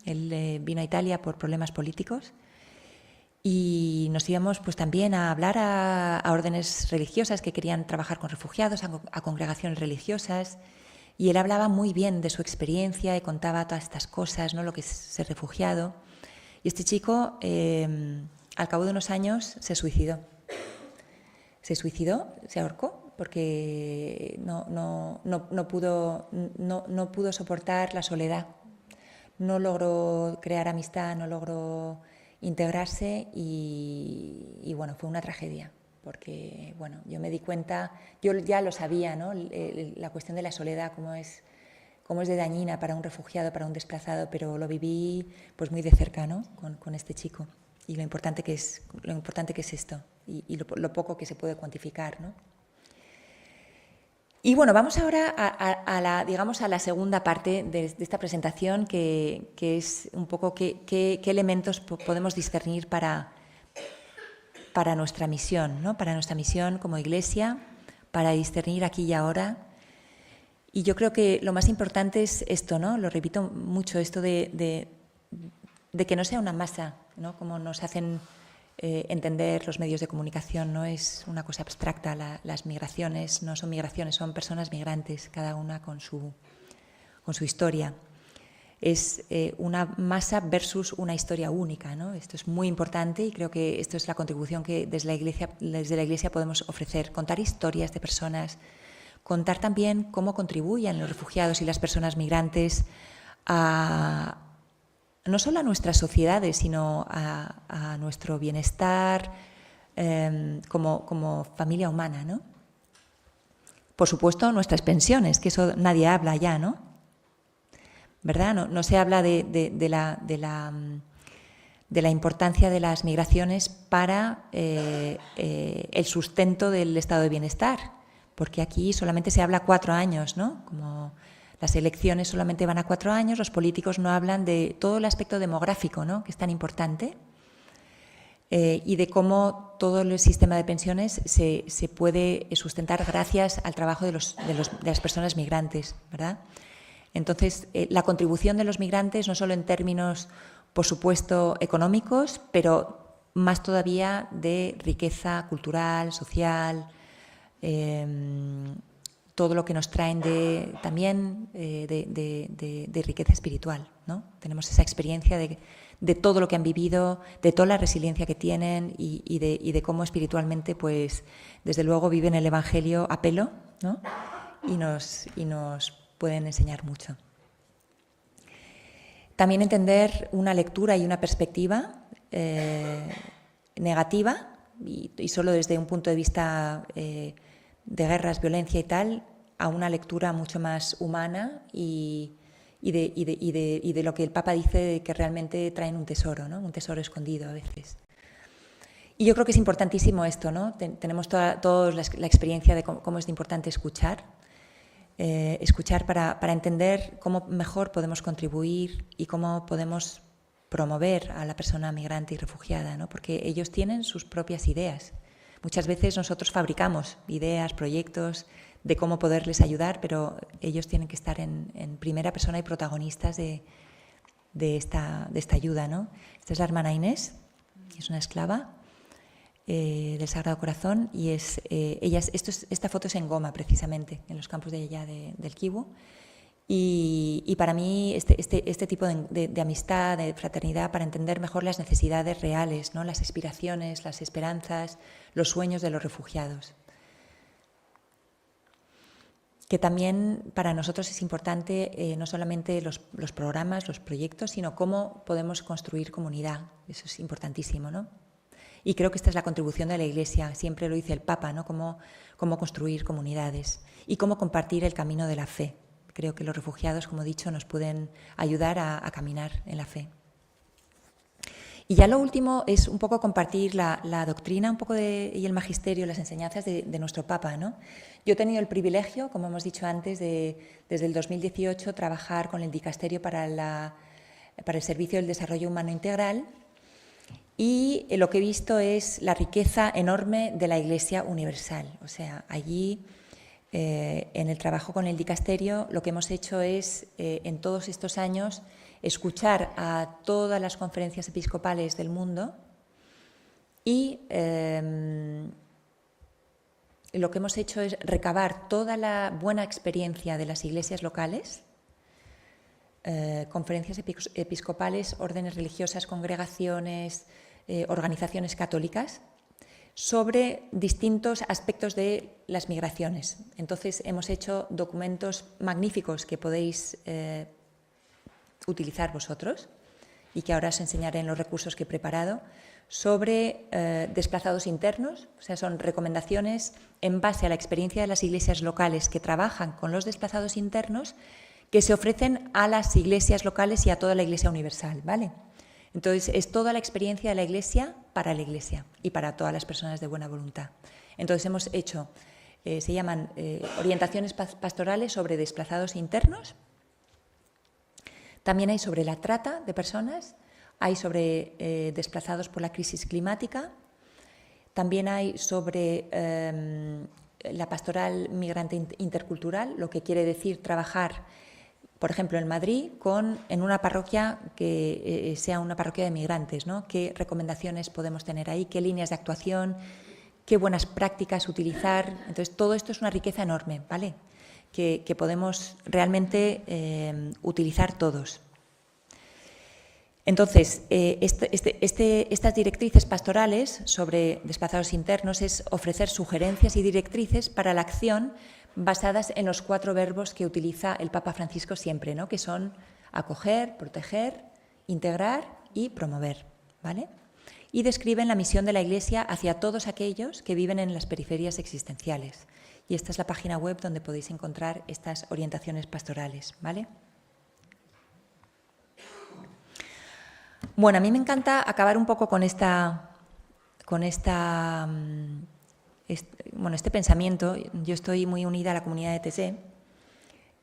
Él vino a Italia por problemas políticos y nos íbamos pues también a hablar a órdenes religiosas que querían trabajar con refugiados, a congregaciones religiosas. Y él hablaba muy bien de su experiencia y contaba todas estas cosas, ¿no? Lo que es ser refugiado. Y este chico, al cabo de unos años, se suicidó. Se ahorcó, porque no pudo soportar la soledad. No logró crear amistad, no logró integrarse y bueno, fue una tragedia. Porque, bueno, yo me di cuenta, yo ya lo sabía, ¿no? La cuestión de la soledad, cómo es de dañina para un refugiado, para un desplazado, pero lo viví pues muy de cerca, ¿no? con este chico y lo importante que es esto y lo poco que se puede cuantificar, ¿no? Y bueno, vamos ahora a la segunda parte de esta presentación, que es un poco qué elementos podemos discernir para nuestra misión, ¿no? Para nuestra misión como Iglesia, para discernir aquí y ahora. Y yo creo que lo más importante es esto, ¿no? Lo repito mucho, esto de que no sea una masa, ¿no? Como nos hacen entender los medios de comunicación, no es una cosa abstracta. Las migraciones no son migraciones, son personas migrantes, cada una con su historia. Es una masa versus una historia única, ¿no? Esto es muy importante y creo que esto es la contribución que desde la Iglesia podemos ofrecer, contar historias de personas, contar también cómo contribuyen los refugiados y las personas migrantes no solo a nuestras sociedades, sino a nuestro bienestar, como familia humana, ¿no? Por supuesto, nuestras pensiones, que eso nadie habla ya, ¿no? ¿Verdad? No se habla de la importancia de las migraciones para el sustento del estado de bienestar, porque aquí solamente se habla 4 años, ¿no? Como las elecciones solamente van a 4 años, los políticos no hablan de todo el aspecto demográfico, ¿no? Que es tan importante, y de cómo todo el sistema de pensiones se puede sustentar gracias al trabajo de las personas migrantes, ¿verdad? Entonces, la contribución de los migrantes, no solo en términos, por supuesto, económicos, pero más todavía de riqueza cultural, social, todo lo que nos traen también de riqueza espiritual, ¿no? Tenemos esa experiencia de todo lo que han vivido, de toda la resiliencia que tienen y de cómo espiritualmente, pues, desde luego viven el Evangelio a pelo, ¿no? Y nos pueden enseñar mucho. También entender una lectura y una perspectiva negativa y solo desde un punto de vista de guerras, violencia y tal, a una lectura mucho más humana y de lo que el Papa dice de que realmente traen un tesoro, ¿no? Un tesoro escondido a veces. Y yo creo que es importantísimo esto, ¿no? Tenemos todos la experiencia de cómo es importante escuchar, para entender cómo mejor podemos contribuir y cómo podemos promover a la persona migrante y refugiada, ¿no? Porque ellos tienen sus propias ideas. Muchas veces nosotros fabricamos ideas, proyectos de cómo poderles ayudar, pero ellos tienen que estar en primera persona y protagonistas de esta ayuda, ¿no? Esta es la hermana Inés, que es una esclava del Sagrado Corazón, y esta foto es en Goma, precisamente, en los campos de allá del Kivu. Y para mí este tipo de amistad, de fraternidad, para entender mejor las necesidades reales, ¿no? Las aspiraciones, las esperanzas, los sueños de los refugiados. Que también para nosotros es importante no solamente los programas, los proyectos, sino cómo podemos construir comunidad. Eso es importantísimo, ¿no? Y creo que esta es la contribución de la Iglesia, siempre lo dice el Papa, ¿no? Cómo construir comunidades y cómo compartir el camino de la fe. Creo que los refugiados, como he dicho, nos pueden ayudar a caminar en la fe. Y ya lo último es un poco compartir la doctrina un poco y el magisterio, las enseñanzas de nuestro Papa, ¿no? Yo he tenido el privilegio, como hemos dicho antes, desde el 2018 trabajar con el Dicasterio para el Servicio del Desarrollo Humano Integral, y lo que he visto es la riqueza enorme de la Iglesia Universal. O sea, allí, en el trabajo con el Dicasterio, lo que hemos hecho es, en todos estos años, escuchar a todas las conferencias episcopales del mundo y lo que hemos hecho es recabar toda la buena experiencia de las iglesias locales, conferencias episcopales, órdenes religiosas, congregaciones, organizaciones católicas, sobre distintos aspectos de las migraciones. Entonces hemos hecho documentos magníficos que podéis utilizar vosotros y que ahora os enseñaré en los recursos que he preparado, sobre desplazados internos. O sea, son recomendaciones en base a la experiencia de las iglesias locales que trabajan con los desplazados internos, que se ofrecen a las iglesias locales y a toda la Iglesia Universal, ¿vale? Entonces, es toda la experiencia de la Iglesia para la Iglesia y para todas las personas de buena voluntad. Entonces, hemos hecho, se llaman orientaciones pastorales sobre desplazados internos. También hay sobre la trata de personas, hay sobre desplazados por la crisis climática, también hay sobre la pastoral migrante intercultural, lo que quiere decir trabajar, por ejemplo, en Madrid, en una parroquia que sea una parroquia de migrantes, ¿no? ¿Qué recomendaciones podemos tener ahí? ¿Qué líneas de actuación? ¿Qué buenas prácticas utilizar? Entonces, todo esto es una riqueza enorme, ¿vale? Que podemos realmente utilizar todos. Entonces, estas directrices pastorales sobre desplazados internos es ofrecer sugerencias y directrices para la acción basadas en los 4 verbos que utiliza el Papa Francisco siempre, ¿no? Que son acoger, proteger, integrar y promover, ¿vale? y describen la misión de la Iglesia hacia todos aquellos que viven en las periferias existenciales. Y esta es la página web donde podéis encontrar estas orientaciones pastorales, ¿vale? Bueno, a mí me encanta acabar un poco con este pensamiento. Yo estoy muy unida a la comunidad de Taizé,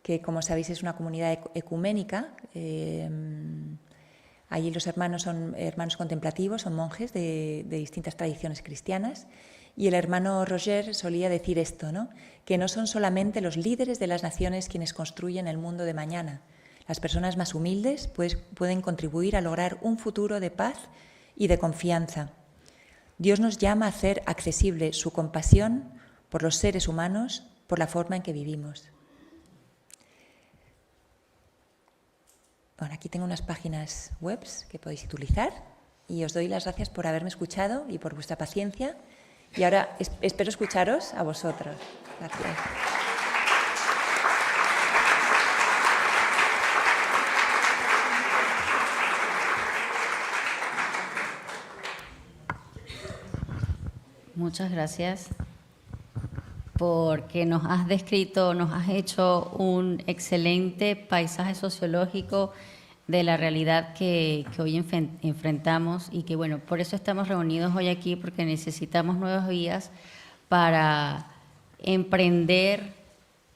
que, como sabéis, es una comunidad ecuménica. Allí los hermanos son hermanos contemplativos, son monjes de distintas tradiciones cristianas. Y el hermano Roger solía decir esto, ¿no? Que no son solamente los líderes de las naciones quienes construyen el mundo de mañana. Las personas más humildes pueden contribuir a lograr un futuro de paz y de confianza. Dios nos llama a hacer accesible su compasión por los seres humanos, por la forma en que vivimos. Bueno, aquí tengo unas páginas web que podéis utilizar y os doy las gracias por haberme escuchado y por vuestra paciencia. Y ahora espero escucharos a vosotros. Gracias. Muchas gracias porque nos has descrito, nos has hecho un excelente paisaje sociológico de la realidad que hoy enfrentamos y que, bueno, por eso estamos reunidos hoy aquí, porque necesitamos nuevas vías para emprender,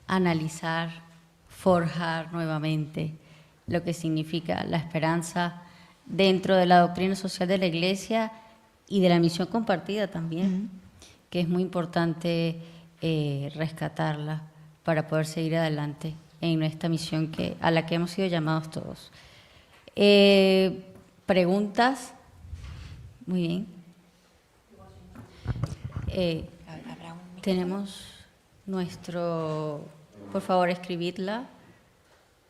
analizar, forjar nuevamente lo que significa la esperanza dentro de la doctrina social de la Iglesia y de la misión compartida también, que es muy importante rescatarla para poder seguir adelante en esta misión a la que hemos sido llamados todos. ¿Preguntas? Muy bien. Tenemos nuestro... Por favor, escribidla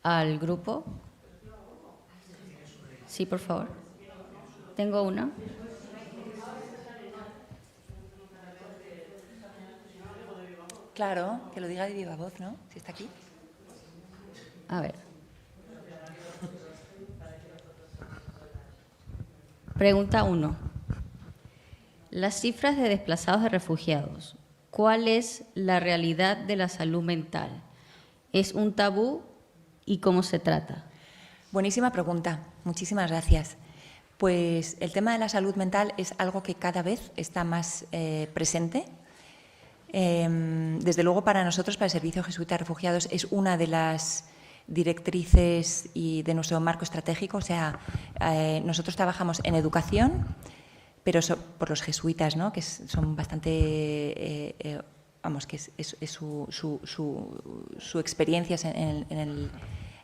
al grupo. Sí, por favor. Tengo una. Claro, que lo diga de viva voz, ¿no? Si está aquí. A ver. Pregunta 1. Las cifras de desplazados de refugiados. ¿Cuál es la realidad de la salud mental? ¿Es un tabú y cómo se trata? Buenísima pregunta. Muchísimas gracias. Pues el tema de la salud mental es algo que cada vez está más presente. Desde luego, para nosotros, para el Servicio Jesuita de Refugiados, es una de las directrices y de nuestro marco estratégico. O sea, nosotros trabajamos en educación, pero por los jesuitas, ¿no? Que son bastante, que es su experiencia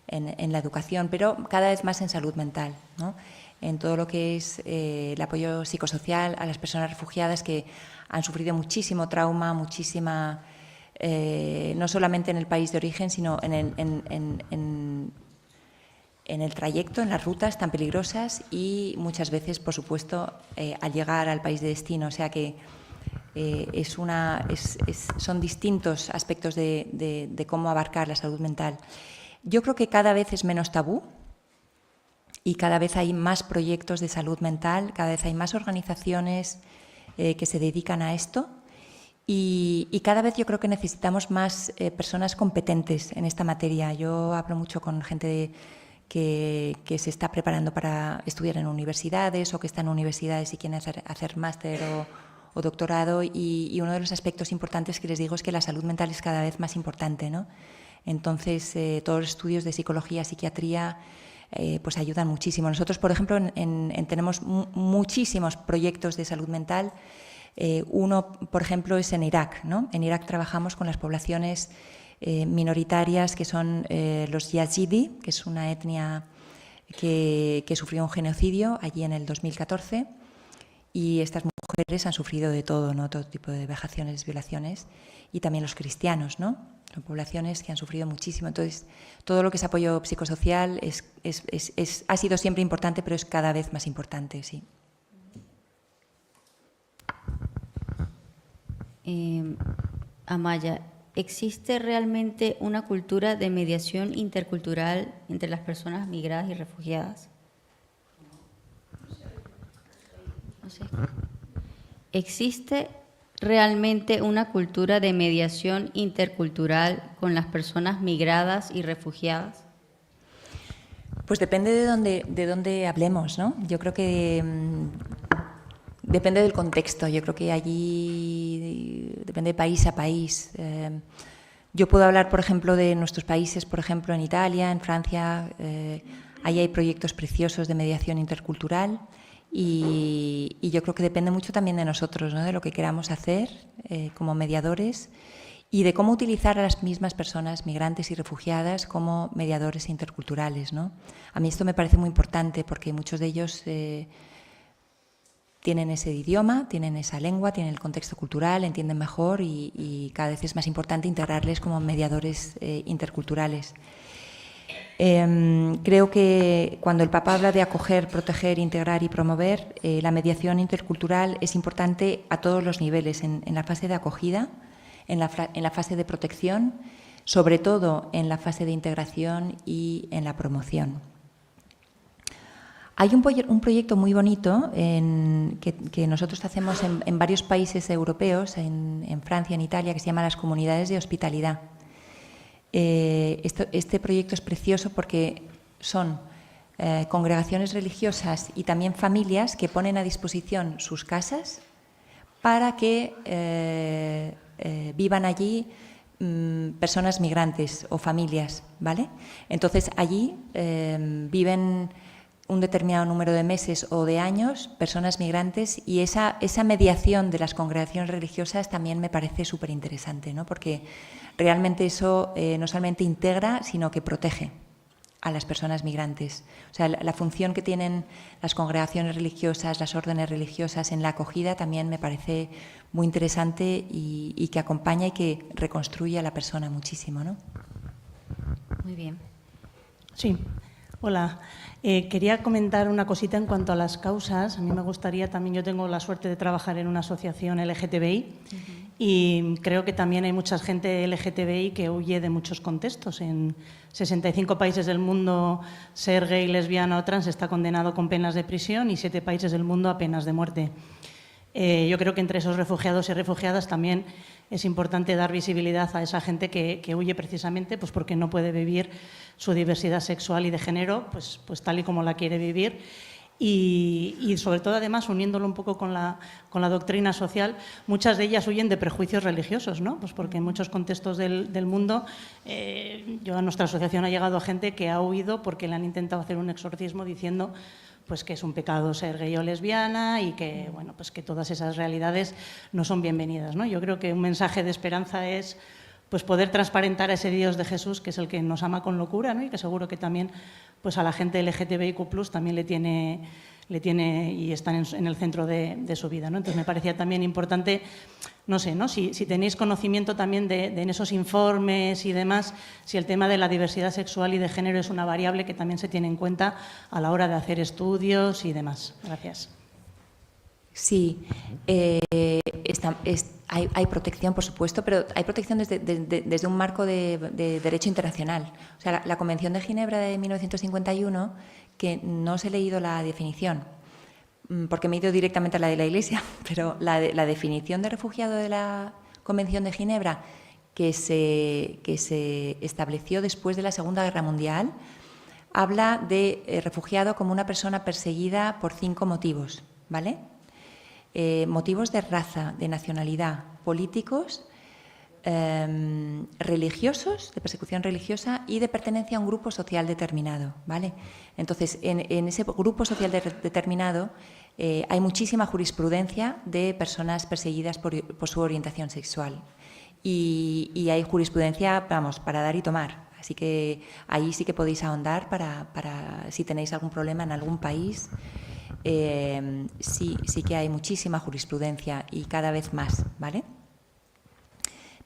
en la educación, pero cada vez más en salud mental, ¿no? En todo lo que es el apoyo psicosocial a las personas refugiadas que han sufrido muchísimo trauma, muchísima, no solamente en el país de origen, sino en el trayecto, en las rutas tan peligrosas y muchas veces, por supuesto, al llegar al país de destino. O sea que son distintos aspectos de cómo abarcar la salud mental. Yo creo que cada vez es menos tabú y cada vez hay más proyectos de salud mental, cada vez hay más organizaciones que se dedican a esto y cada vez yo creo que necesitamos más personas competentes en esta materia. Yo hablo mucho con gente que se está preparando para estudiar en universidades o que está en universidades y quieren hacer máster o doctorado y uno de los aspectos importantes que les digo es que la salud mental es cada vez más importante, ¿no? Entonces, todos los estudios de psicología, psiquiatría, pues ayudan muchísimo. Nosotros, por ejemplo, tenemos muchísimos proyectos de salud mental. Uno, por ejemplo, es en Irak, ¿no? En Irak trabajamos con las poblaciones minoritarias que son los yazidi, que es una etnia que sufrió un genocidio allí en el 2014 y estas mujeres han sufrido de todo, ¿no? Todo tipo de vejaciones, violaciones y también los cristianos, ¿no? Son poblaciones que han sufrido muchísimo. Entonces, todo lo que es apoyo psicosocial ha sido siempre importante, pero es cada vez más importante, sí. Amaya, ¿existe realmente una cultura de mediación intercultural entre las personas migradas y refugiadas? No sé. ¿Existe realmente una cultura de mediación intercultural con las personas migradas y refugiadas? Pues depende de dónde hablemos, ¿no? Yo creo que depende del contexto. Yo creo que allí depende de país a país. Yo puedo hablar, por ejemplo, de nuestros países, por ejemplo, en Italia, en Francia. Ahí hay proyectos preciosos de mediación intercultural. Y yo creo que depende mucho también de nosotros, ¿no? De lo que queramos hacer como mediadores y de cómo utilizar a las mismas personas migrantes y refugiadas como mediadores interculturales, ¿no? A mí esto me parece muy importante porque muchos de ellos tienen ese idioma, tienen esa lengua, tienen el contexto cultural, entienden mejor y cada vez es más importante integrarles como mediadores interculturales. Creo que cuando el Papa habla de acoger, proteger, integrar y promover, la mediación intercultural es importante a todos los niveles, en la fase de acogida, en la fase de protección, sobre todo en la fase de integración y en la promoción. Hay un proyecto muy bonito que nosotros hacemos en varios países europeos, en Francia, en Italia, que se llama las comunidades de hospitalidad. Este proyecto es precioso porque son congregaciones religiosas y también familias que ponen a disposición sus casas para que vivan allí personas migrantes o familias, ¿vale? Entonces allí viven un determinado número de meses o de años personas migrantes y esa mediación de las congregaciones religiosas también me parece súper interesante, ¿no? Porque realmente eso no solamente integra, sino que protege a las personas migrantes. O sea, la función que tienen las congregaciones religiosas, las órdenes religiosas en la acogida también me parece muy interesante y que acompaña y que reconstruye a la persona muchísimo, ¿no? Muy bien. Sí. Hola, quería comentar una cosita en cuanto a las causas. A mí me gustaría también, yo tengo la suerte de trabajar en una asociación LGTBI y creo que también hay mucha gente LGTBI que huye de muchos contextos. En 65 países del mundo ser gay, lesbiana o trans está condenado con penas de prisión y 7 países del mundo a penas de muerte. Yo creo que entre esos refugiados y refugiadas también es importante dar visibilidad a esa gente que huye precisamente pues porque no puede vivir su diversidad sexual y de género pues tal y como la quiere vivir. Y sobre todo, además, uniéndolo un poco con la doctrina social, muchas de ellas huyen de prejuicios religiosos, ¿no? Pues porque en muchos contextos del mundo, a nuestra asociación ha llegado gente que ha huido porque le han intentado hacer un exorcismo diciendo pues que es un pecado ser gay o lesbiana y que, bueno, pues que todas esas realidades no son bienvenidas, ¿no? Yo creo que un mensaje de esperanza es pues poder transparentar a ese Dios de Jesús, que es el que nos ama con locura, ¿no? Y que seguro que también pues a la gente LGTBIQ+ también le tiene y están en el centro de su vida, ¿no? Entonces me parecía también importante, no sé, ¿no? Si tenéis conocimiento también de en esos informes y demás, si el tema de la diversidad sexual y de género es una variable que también se tiene en cuenta a la hora de hacer estudios y demás. Gracias. Sí, hay protección, por supuesto, pero hay protección desde un marco de derecho internacional. O sea, la Convención de Ginebra de 1951, que no os he leído la definición, porque me he ido directamente a la de la Iglesia, pero la definición de refugiado de la Convención de Ginebra, que se estableció después de la Segunda Guerra Mundial, habla de refugiado como una persona perseguida por 5 motivos, ¿vale? Motivos de raza, de nacionalidad, políticos, religiosos, de persecución religiosa y de pertenencia a un grupo social determinado, ¿vale? Entonces, en ese grupo social determinado hay muchísima jurisprudencia de personas perseguidas por su orientación sexual y hay jurisprudencia, vamos, para dar y tomar. Así que ahí sí que podéis ahondar para si tenéis algún problema en algún país. Sí que hay muchísima jurisprudencia y cada vez más, ¿vale?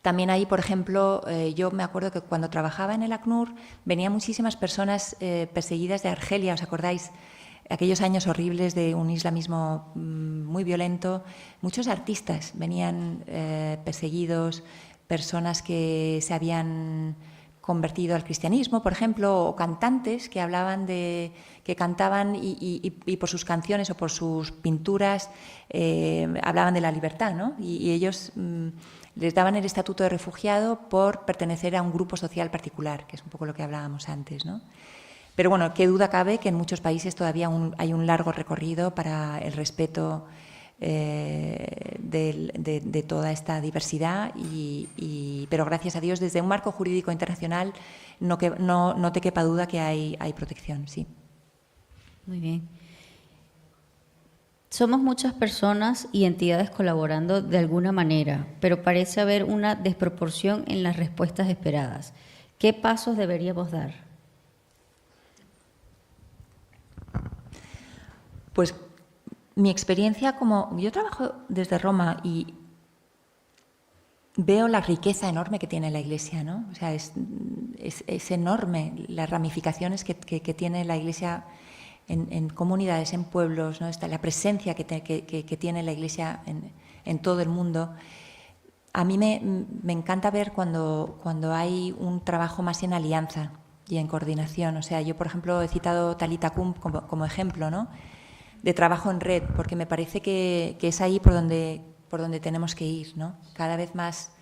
También hay, por ejemplo, yo me acuerdo que cuando trabajaba en el ACNUR venían muchísimas personas perseguidas de Argelia, ¿os acordáis? Aquellos años horribles de un islamismo muy violento. Muchos artistas venían perseguidos, personas que se habían convertido al cristianismo, por ejemplo, o cantantes que hablaban que cantaban y por sus canciones o por sus pinturas hablaban de la libertad, ¿no? Y ellos les daban el estatuto de refugiado por pertenecer a un grupo social particular, que es un poco lo que hablábamos antes, ¿no? Pero bueno, qué duda cabe que en muchos países todavía hay un largo recorrido para el respeto de toda esta diversidad, pero gracias a Dios desde un marco jurídico internacional no te quepa duda que hay protección, sí. Muy bien. Somos muchas personas y entidades colaborando de alguna manera, pero parece haber una desproporción en las respuestas esperadas. ¿Qué pasos deberíamos dar? Pues mi experiencia, como yo trabajo desde Roma y veo la riqueza enorme que tiene la Iglesia, ¿no? O sea, es enorme las ramificaciones que tiene la Iglesia en comunidades, en pueblos, ¿no? La presencia que tiene la Iglesia en todo el mundo. A mí me encanta ver cuando hay un trabajo más en alianza y en coordinación. O sea, yo, por ejemplo, he citado Talitha Kum como ejemplo, ¿no?, de trabajo en red, porque me parece que es ahí por donde tenemos que ir, ¿no? Cada vez más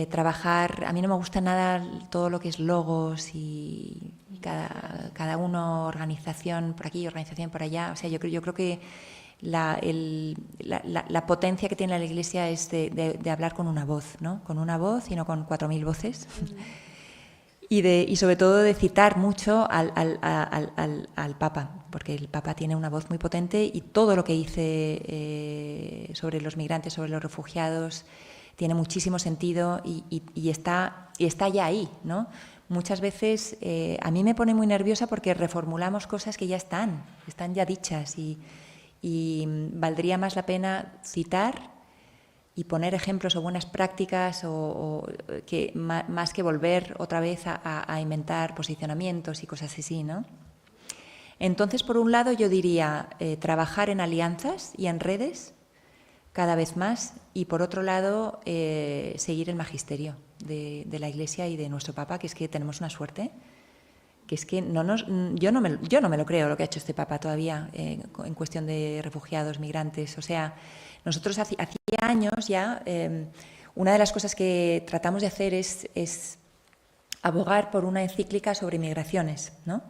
trabajar. A mí no me gusta nada todo lo que es logos y cada uno organización por aquí, organización por allá. O sea, yo creo que la potencia que tiene la Iglesia es de hablar con una voz, ¿no? Con una voz y no con 4.000 voces. Y sobre todo de citar mucho al Papa, porque el Papa tiene una voz muy potente y todo lo que dice sobre los migrantes, sobre los refugiados, tiene muchísimo sentido y está ya ahí, ¿no? Muchas veces a mí me pone muy nerviosa porque reformulamos cosas que ya están ya dichas y valdría más la pena citar y poner ejemplos o buenas prácticas más que volver otra vez a inventar posicionamientos y cosas así, ¿no? Entonces, por un lado, yo diría trabajar en alianzas y en redes cada vez más y, por otro lado, seguir el magisterio de la Iglesia y de nuestro Papa, que es que tenemos una suerte, que es que yo no me lo creo lo que ha hecho este Papa todavía en cuestión de refugiados, migrantes. O sea, nosotros hacía años ya, una de las cosas que tratamos de hacer es abogar por una encíclica sobre migraciones, ¿no?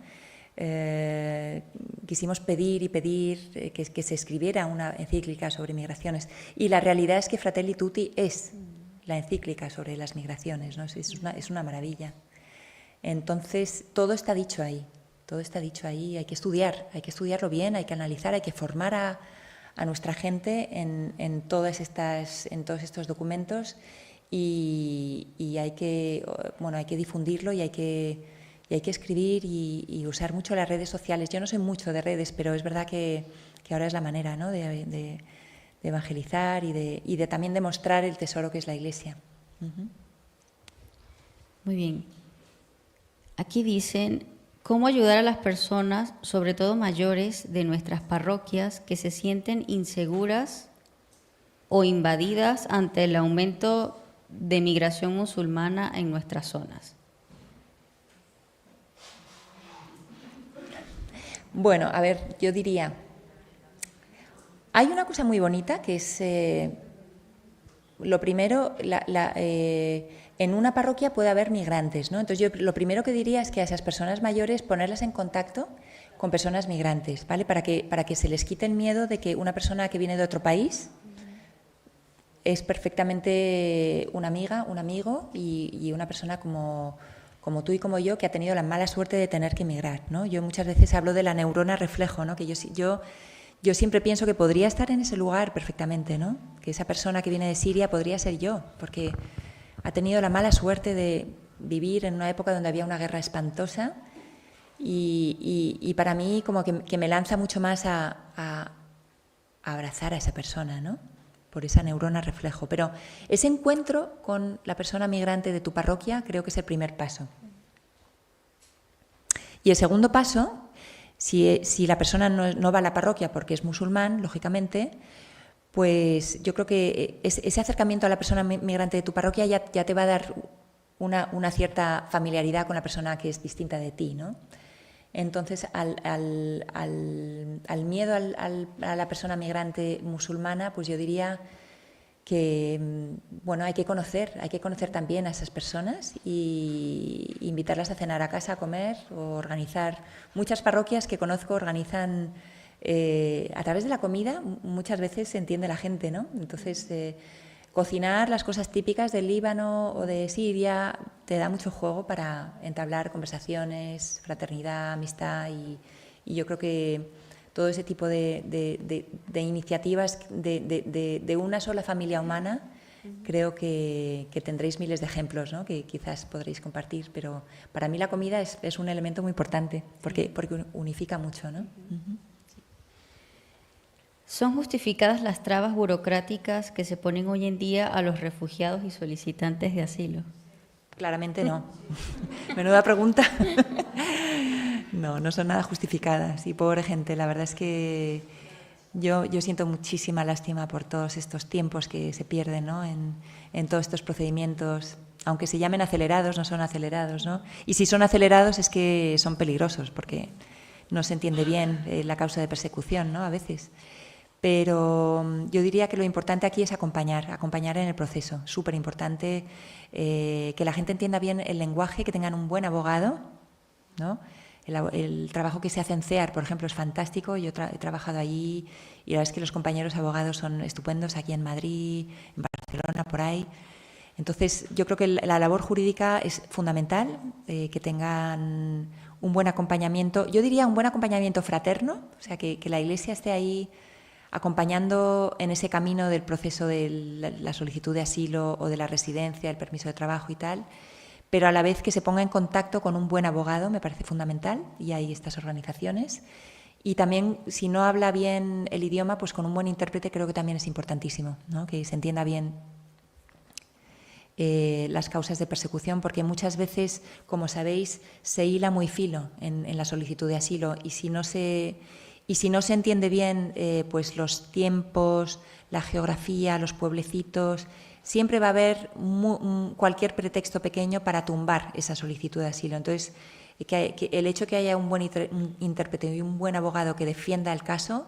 Quisimos pedir que se escribiera una encíclica sobre migraciones y la realidad es que Fratelli Tutti es la encíclica sobre las migraciones, ¿no? Es una maravilla. Entonces, todo está dicho ahí, hay que estudiarlo bien, hay que analizar, hay que formar a nuestra gente en todos estos documentos y hay que difundirlo y hay que escribir y usar mucho las redes sociales. Yo no soy mucho de redes, pero es verdad que ahora es la manera, ¿no?, de evangelizar y de también demostrar el tesoro que es la Iglesia. Muy bien. Aquí dicen, ¿cómo ayudar a las personas, sobre todo mayores, de nuestras parroquias que se sienten inseguras o invadidas ante el aumento de migración musulmana en nuestras zonas? Bueno, a ver, yo diría, hay una cosa muy bonita que es, lo primero, en una parroquia puede haber migrantes, ¿no? Entonces yo lo primero que diría es que a esas personas mayores ponerlas en contacto con personas migrantes, ¿vale? Para que se les quite el miedo de que una persona que viene de otro país es perfectamente una amiga, un amigo y una persona como tú y como yo que ha tenido la mala suerte de tener que emigrar, ¿no? Yo muchas veces hablo de la neurona reflejo, ¿no? Que yo siempre pienso que podría estar en ese lugar perfectamente, ¿no? Que esa persona que viene de Siria podría ser yo, porque ha tenido la mala suerte de vivir en una época donde había una guerra espantosa y para mí como que me lanza mucho más a abrazar a esa persona, ¿no? Por esa neurona reflejo. Pero ese encuentro con la persona migrante de tu parroquia creo que es el primer paso. Y el segundo paso, si la persona no va a la parroquia porque es musulmán, lógicamente, pues yo creo que ese acercamiento a la persona migrante de tu parroquia ya te va a dar una cierta familiaridad con la persona que es distinta de ti, ¿no? Entonces, al miedo a la persona migrante musulmana, pues yo diría que bueno, hay que conocer también a esas personas y invitarlas a cenar a casa, a comer o organizar. Muchas parroquias que conozco organizan a través de la comida, muchas veces se entiende la gente, ¿no? Entonces, cocinar las cosas típicas del Líbano o de Siria te da mucho juego para entablar conversaciones, fraternidad, amistad y yo creo que todo ese tipo de iniciativas de una sola familia humana, creo que tendréis miles de ejemplos, ¿no? Que quizás podréis compartir, pero para mí la comida es un elemento muy importante porque unifica mucho, ¿no? ¿Son justificadas las trabas burocráticas que se ponen hoy en día a los refugiados y solicitantes de asilo? Claramente no. Menuda pregunta. No son nada justificadas. Y pobre gente, la verdad es que yo siento muchísima lástima por todos estos tiempos que se pierden, ¿no? en todos estos procedimientos. Aunque se llamen acelerados, no son acelerados, ¿no? Y si son acelerados es que son peligrosos porque no se entiende bien la causa de persecución, ¿no? A veces. Pero yo diría que lo importante aquí es acompañar en el proceso. Súper importante que la gente entienda bien el lenguaje, que tengan un buen abogado, ¿no? El trabajo que se hace en CEAR, por ejemplo, es fantástico. Yo he trabajado allí y la verdad es que los compañeros abogados son estupendos aquí en Madrid, en Barcelona, por ahí. Entonces, yo creo que la labor jurídica es fundamental, que tengan un buen acompañamiento. Yo diría un buen acompañamiento fraterno, o sea, que la Iglesia esté ahí acompañando en ese camino del proceso de la solicitud de asilo o de la residencia, el permiso de trabajo y tal, pero a la vez que se ponga en contacto con un buen abogado, me parece fundamental, y hay estas organizaciones. Y también, si no habla bien el idioma, pues con un buen intérprete creo que también es importantísimo, ¿no? Que se entienda bien las causas de persecución, porque muchas veces, como sabéis, se hila muy fino en la solicitud de asilo y si no se entiende bien pues los tiempos, la geografía, los pueblecitos, siempre va a haber cualquier pretexto pequeño para tumbar esa solicitud de asilo. Entonces, que el hecho que haya un buen intérprete y un buen abogado que defienda el caso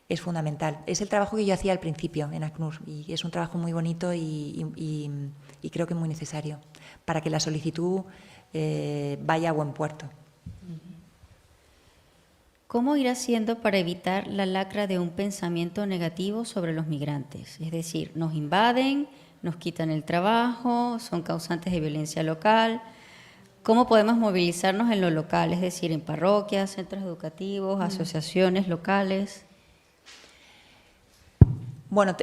es fundamental. Es el trabajo que yo hacía al principio en ACNUR y es un trabajo muy bonito y creo que muy necesario para que la solicitud vaya a buen puerto. ¿Cómo ir haciendo para evitar la lacra de un pensamiento negativo sobre los migrantes? Es decir, nos invaden, nos quitan el trabajo, son causantes de violencia local. ¿Cómo podemos movilizarnos en lo local? Es decir, en parroquias, centros educativos, asociaciones locales. Bueno,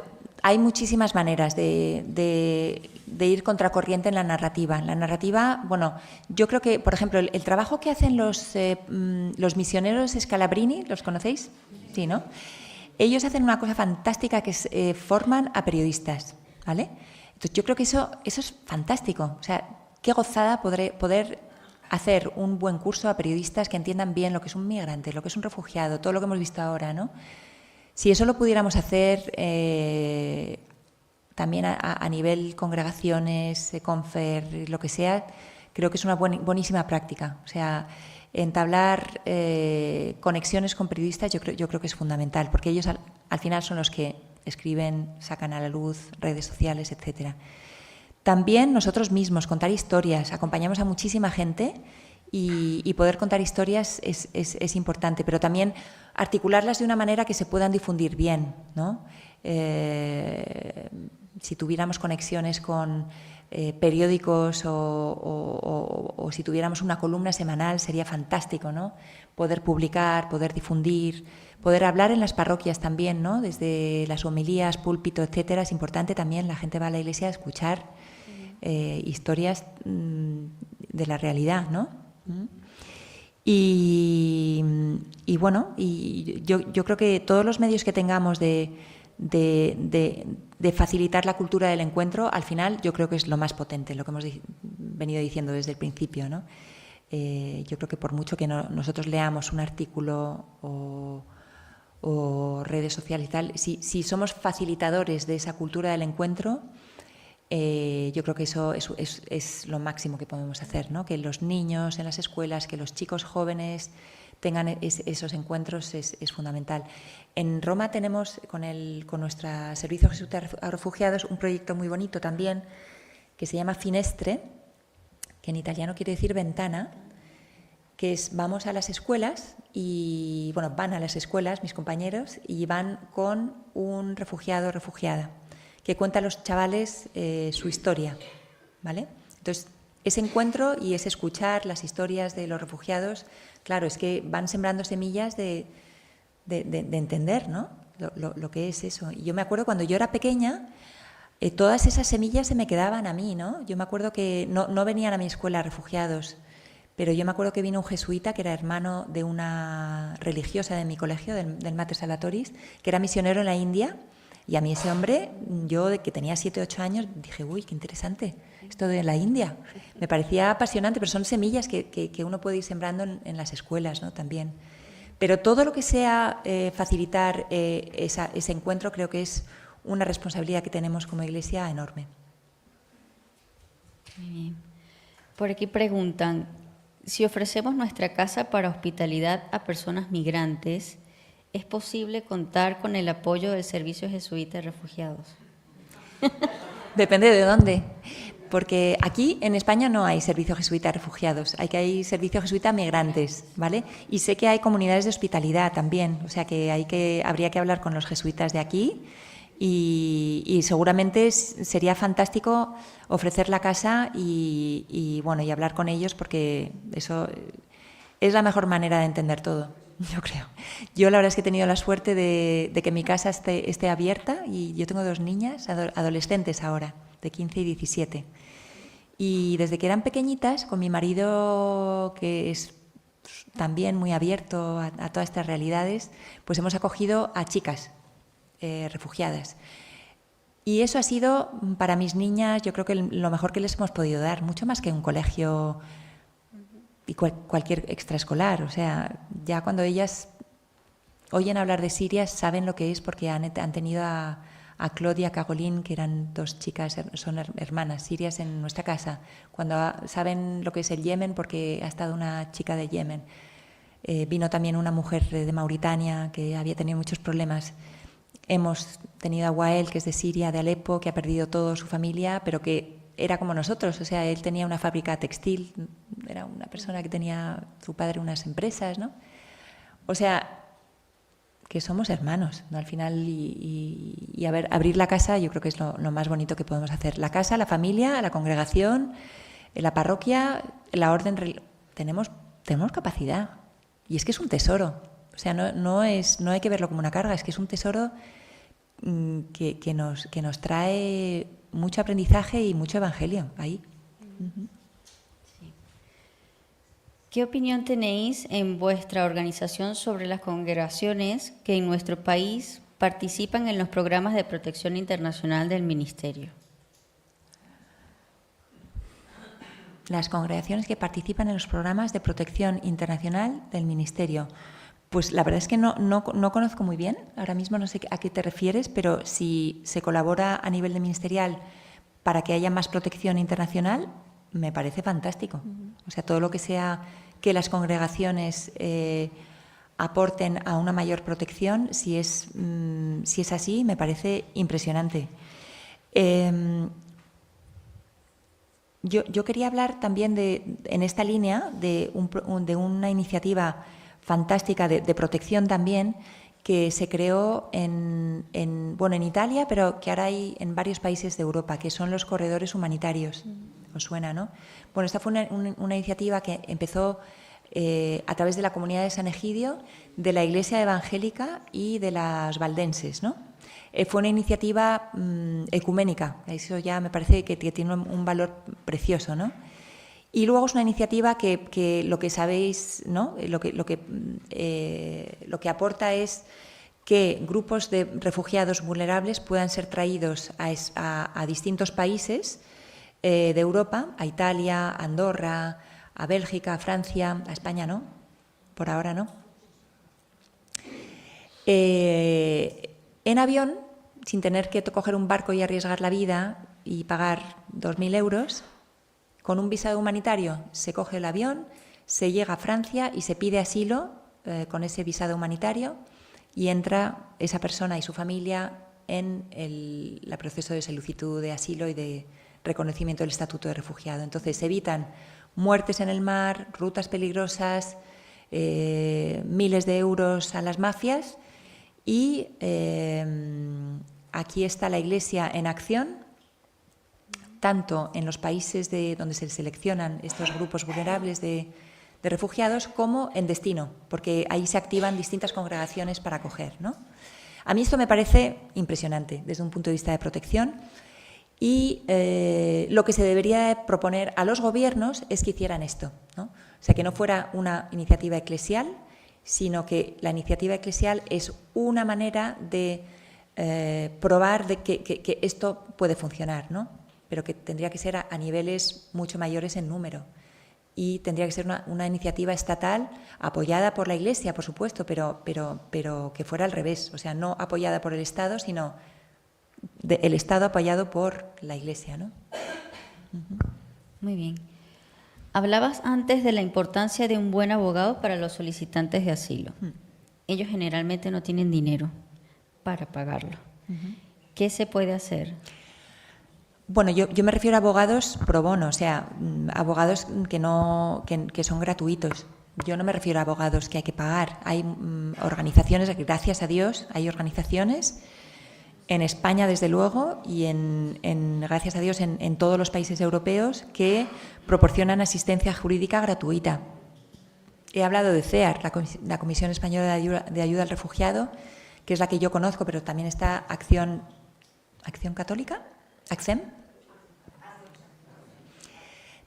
hay muchísimas maneras de ir contracorriente en la narrativa. La narrativa, bueno, yo creo que, por ejemplo, el trabajo que hacen los misioneros Scalabrini, ¿los conocéis? Sí, ¿no? Ellos hacen una cosa fantástica que es forman a periodistas, ¿vale? Entonces, yo creo que eso es fantástico. O sea, qué gozada poder hacer un buen curso a periodistas que entiendan bien lo que es un migrante, lo que es un refugiado, todo lo que hemos visto ahora, ¿no? Si eso lo pudiéramos hacer también a nivel congregaciones, confer, lo que sea, creo que es una buenísima práctica. O sea, entablar conexiones con periodistas yo creo que es fundamental, porque ellos al final son los que escriben, sacan a la luz redes sociales, etcétera. También nosotros mismos, contar historias. Acompañamos a muchísima gente y poder contar historias es importante, pero también articularlas de una manera que se puedan difundir bien, ¿no? Si tuviéramos conexiones con periódicos o si tuviéramos una columna semanal sería fantástico, ¿no? Poder publicar, poder difundir, poder hablar en las parroquias también, ¿no? Desde las homilías, púlpito, etcétera. Es importante también, la gente va a la iglesia a escuchar historias de la realidad, ¿no? Y bueno, y yo creo que todos los medios que tengamos de facilitar la cultura del encuentro, al final yo creo que es lo más potente, lo que hemos venido diciendo desde el principio, ¿no? Yo creo que por mucho que nosotros leamos un artículo o redes sociales y tal, si somos facilitadores de esa cultura del encuentro, yo creo que eso es lo máximo que podemos hacer, ¿no? Que los niños en las escuelas, que los chicos jóvenes tengan esos encuentros es fundamental. En Roma tenemos con nuestro Servicio Jesuita a Refugiados un proyecto muy bonito también que se llama Finestre, que en italiano quiere decir ventana, que es vamos a las escuelas y, bueno, van a las escuelas mis compañeros y van con un refugiado o refugiada que cuenta a los chavales su historia, ¿vale? Entonces, ese encuentro y ese escuchar las historias de los refugiados, claro, es que van sembrando semillas de entender, ¿no? Lo que es eso. Y yo me acuerdo cuando yo era pequeña, todas esas semillas se me quedaban a mí, ¿no? Yo me acuerdo que no venían a mi escuela refugiados, pero yo me acuerdo que vino un jesuita que era hermano de una religiosa de mi colegio, del Mater Salvatoris, que era misionero en la India. Y a mí ese hombre, yo de que tenía 7 o 8 años, dije, uy, qué interesante, esto de la India. Me parecía apasionante, pero son semillas que uno puede ir sembrando en las escuelas, ¿no? También. Pero todo lo que sea facilitar ese encuentro creo que es una responsabilidad que tenemos como Iglesia enorme. Muy bien. Por aquí preguntan, si ofrecemos nuestra casa para hospitalidad a personas migrantes, ¿es posible contar con el apoyo del Servicio Jesuita de Refugiados? Depende de dónde, porque aquí en España no hay Servicio Jesuita a Refugiados, hay Servicio Jesuita a Migrantes, ¿vale? Y sé que hay comunidades de hospitalidad también, o sea que habría que hablar con los jesuitas de aquí y seguramente sería fantástico ofrecer la casa y hablar con ellos, porque eso es la mejor manera de entender todo. Yo creo. Yo la verdad es que he tenido la suerte de que mi casa esté abierta y yo tengo 2 niñas, adolescentes ahora, de 15 y 17. Y desde que eran pequeñitas, con mi marido, que es también muy abierto a todas estas realidades, pues hemos acogido a chicas refugiadas. Y eso ha sido para mis niñas, yo creo que lo mejor que les hemos podido dar, mucho más que un colegio y cualquier extraescolar. O sea, ya cuando ellas oyen hablar de Siria saben lo que es, porque han tenido a Claudia y a Caroline, que eran 2 chicas, son hermanas sirias en nuestra casa, cuando saben lo que es el Yemen, porque ha estado una chica de Yemen. Vino también una mujer de Mauritania que había tenido muchos problemas. Hemos tenido a Wael, que es de Siria, de Alepo, que ha perdido toda su familia, pero que era como nosotros, o sea, él tenía una fábrica textil, era una persona que tenía, su padre, unas empresas, ¿no? O sea, que somos hermanos, ¿no? Al final, y abrir la casa yo creo que es lo más bonito que podemos hacer. La casa, la familia, la congregación, la parroquia, la orden, tenemos capacidad. Y es que es un tesoro. O sea, no hay que verlo como una carga, es que es un tesoro que nos trae mucho aprendizaje y mucho evangelio ahí. Sí. ¿Qué opinión tenéis en vuestra organización sobre las congregaciones que en nuestro país participan en los programas de protección internacional del Ministerio? Las congregaciones que participan en los programas de protección internacional del Ministerio. Pues la verdad es que no conozco muy bien, ahora mismo no sé a qué te refieres, pero si se colabora a nivel de ministerial para que haya más protección internacional, me parece fantástico. O sea, todo lo que sea que las congregaciones aporten a una mayor protección, si es así, me parece impresionante. Yo quería hablar también en esta línea de una iniciativa fantástica de protección también, que se creó en Italia, pero que ahora hay en varios países de Europa, que son los corredores humanitarios. ¿Os suena, no? Bueno, esta fue una iniciativa que empezó a través de la comunidad de San Egidio, de la Iglesia Evangélica y de las valdenses, ¿no? Fue una iniciativa ecuménica, eso ya me parece que tiene un valor precioso, ¿no? Y luego es una iniciativa que lo que sabéis, ¿no? Lo que aporta es que grupos de refugiados vulnerables puedan ser traídos a distintos países de Europa, a Italia, a Andorra, a Bélgica, a Francia, a España no, por ahora no. En avión, sin tener que coger un barco y arriesgar la vida, y pagar 2.000 euros, con un visado humanitario se coge el avión, se llega a Francia y se pide asilo con ese visado humanitario y entra esa persona y su familia en el proceso de solicitud de asilo y de reconocimiento del estatuto de refugiado. Entonces, se evitan muertes en el mar, rutas peligrosas, miles de euros a las mafias y aquí está la Iglesia en acción, tanto en los países donde se seleccionan estos grupos vulnerables de refugiados como en destino, porque ahí se activan distintas congregaciones para acoger, ¿no? A mí esto me parece impresionante desde un punto de vista de protección y lo que se debería proponer a los gobiernos es que hicieran esto, ¿no? O sea, que no fuera una iniciativa eclesial, sino que la iniciativa eclesial es una manera de probar de que esto puede funcionar, ¿no? Pero que tendría que ser a niveles mucho mayores en número. Y tendría que ser una iniciativa estatal apoyada por la Iglesia, por supuesto, pero que fuera al revés, o sea, no apoyada por el Estado, sino el Estado apoyado por la Iglesia, ¿no? Muy bien. Hablabas antes de la importancia de un buen abogado para los solicitantes de asilo. Ellos generalmente no tienen dinero para pagarlo. ¿Qué se puede hacer? Bueno, yo me refiero a abogados pro bono, o sea, abogados que son gratuitos. Yo no me refiero a abogados que hay que pagar. Hay organizaciones, gracias a Dios, hay organizaciones en España, desde luego, y gracias a Dios en todos los países europeos que proporcionan asistencia jurídica gratuita. He hablado de CEAR, la Comisión Española de Ayuda al Refugiado, que es la que yo conozco, pero también está Acción Católica, ACCEM.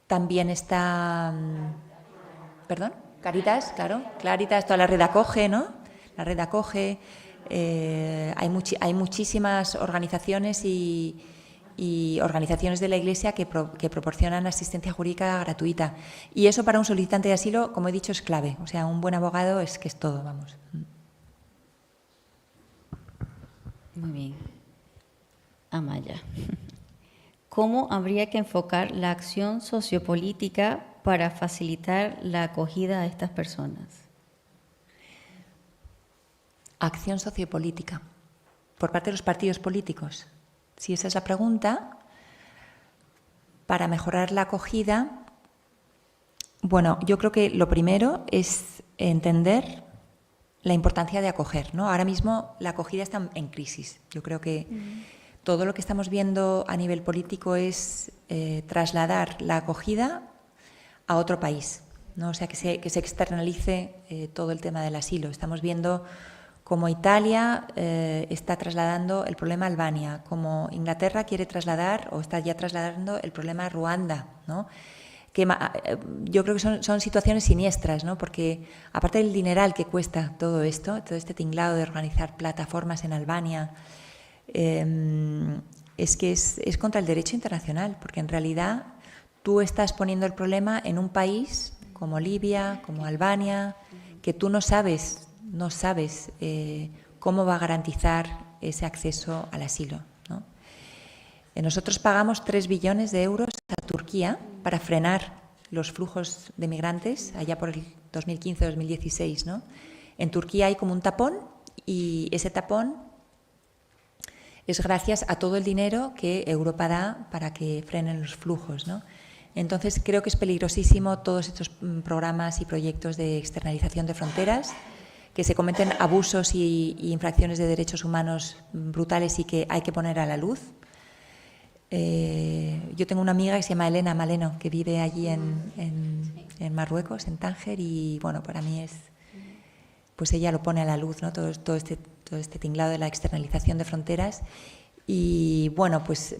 También está, Caritas, claro, Caritas, toda la red Acoge, ¿no? La red Acoge, hay muchísimas organizaciones y organizaciones de la Iglesia que proporcionan asistencia jurídica gratuita. Y eso para un solicitante de asilo, como he dicho, es clave. O sea, un buen abogado es todo, vamos. Muy bien. Amaya. ¿Cómo habría que enfocar la acción sociopolítica para facilitar la acogida a estas personas? Acción sociopolítica por parte de los partidos políticos. Si esa es la pregunta, para mejorar la acogida, bueno, yo creo que lo primero es entender la importancia de acoger, ¿no? Ahora mismo la acogida está en crisis. Yo creo que todo lo que estamos viendo a nivel político es trasladar la acogida a otro país, ¿no? O sea, que se externalice todo el tema del asilo. Estamos viendo cómo Italia está trasladando el problema a Albania, como Inglaterra quiere trasladar o está ya trasladando el problema a Ruanda, ¿no? Que yo creo que son situaciones siniestras, ¿no? Porque aparte del dineral que cuesta todo esto, todo este tinglado de organizar plataformas en Albania, es que es contra el derecho internacional, porque en realidad tú estás poniendo el problema en un país como Libia, como Albania, que tú no sabes cómo va a garantizar ese acceso al asilo, ¿no? Nosotros pagamos 3 billones de euros a Turquía para frenar los flujos de migrantes allá por el 2015-2016, ¿no? En Turquía hay como un tapón y ese tapón es gracias a todo el dinero que Europa da para que frenen los flujos, ¿no? Entonces creo que es peligrosísimo todos estos programas y proyectos de externalización de fronteras, que se cometen abusos y infracciones de derechos humanos brutales y que hay que poner a la luz. Yo tengo una amiga que se llama Elena Maleno, que vive allí en Marruecos, en Tánger, y bueno, para mí pues ella lo pone a la luz, ¿no? Todo este tinglado de la externalización de fronteras. Y bueno, pues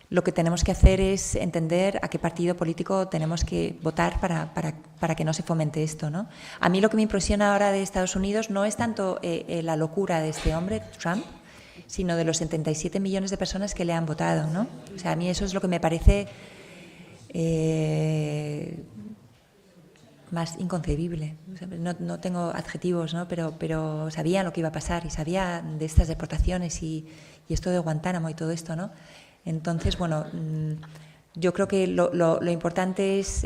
lo que tenemos que hacer es entender a qué partido político tenemos que votar para que no se fomente esto, ¿no? A mí lo que me impresiona ahora de Estados Unidos no es tanto la locura de este hombre, Trump, sino de los 77 millones de personas que le han votado, ¿no? O sea, a mí eso es lo que me parece más inconcebible. O sea, no tengo adjetivos, ¿no? Pero sabía lo que iba a pasar y sabía de estas deportaciones y esto de Guantánamo y todo esto, ¿no? Entonces, bueno, yo creo que lo importante es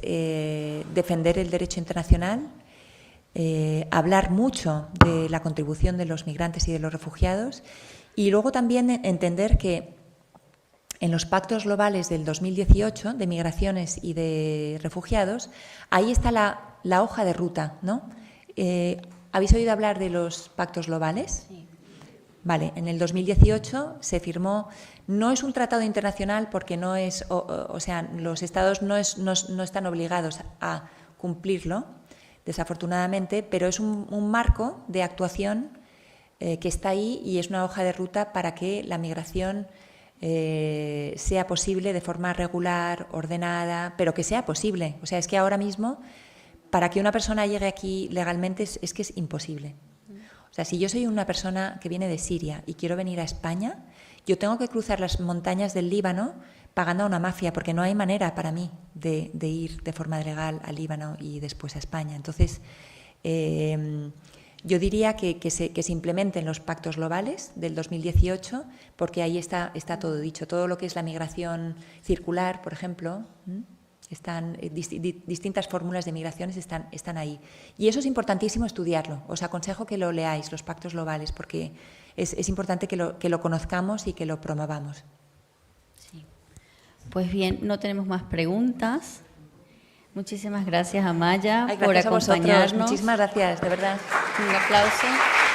defender el derecho internacional, hablar mucho de la contribución de los migrantes y de los refugiados y luego también entender que en los pactos globales del 2018 de migraciones y de refugiados, ahí está la hoja de ruta, ¿no? ¿Habéis oído hablar de los pactos globales? Sí. Vale, en el 2018 se firmó, no es un tratado internacional porque no es, o sea, los estados no están obligados a cumplirlo, desafortunadamente, pero es un marco de actuación que está ahí y es una hoja de ruta para que la migración sea posible de forma regular, ordenada, pero que sea posible. O sea, es que ahora mismo, para que una persona llegue aquí legalmente es que es imposible. O sea, si yo soy una persona que viene de Siria y quiero venir a España, yo tengo que cruzar las montañas del Líbano pagando a una mafia, porque no hay manera para mí de ir de forma legal al Líbano y después a España. Entonces, yo diría que se implementen los pactos globales del 2018, porque ahí está todo dicho. Todo lo que es la migración circular, por ejemplo, están distintas fórmulas de migraciones están ahí. Y eso es importantísimo estudiarlo. Os aconsejo que lo leáis, los pactos globales, porque es importante que lo conozcamos y que lo promovamos. Sí. Pues bien, no tenemos más preguntas. Muchísimas gracias, Amaya, por Gracias a vosotros. acompañarnos. Muchísimas gracias, de verdad. Un aplauso.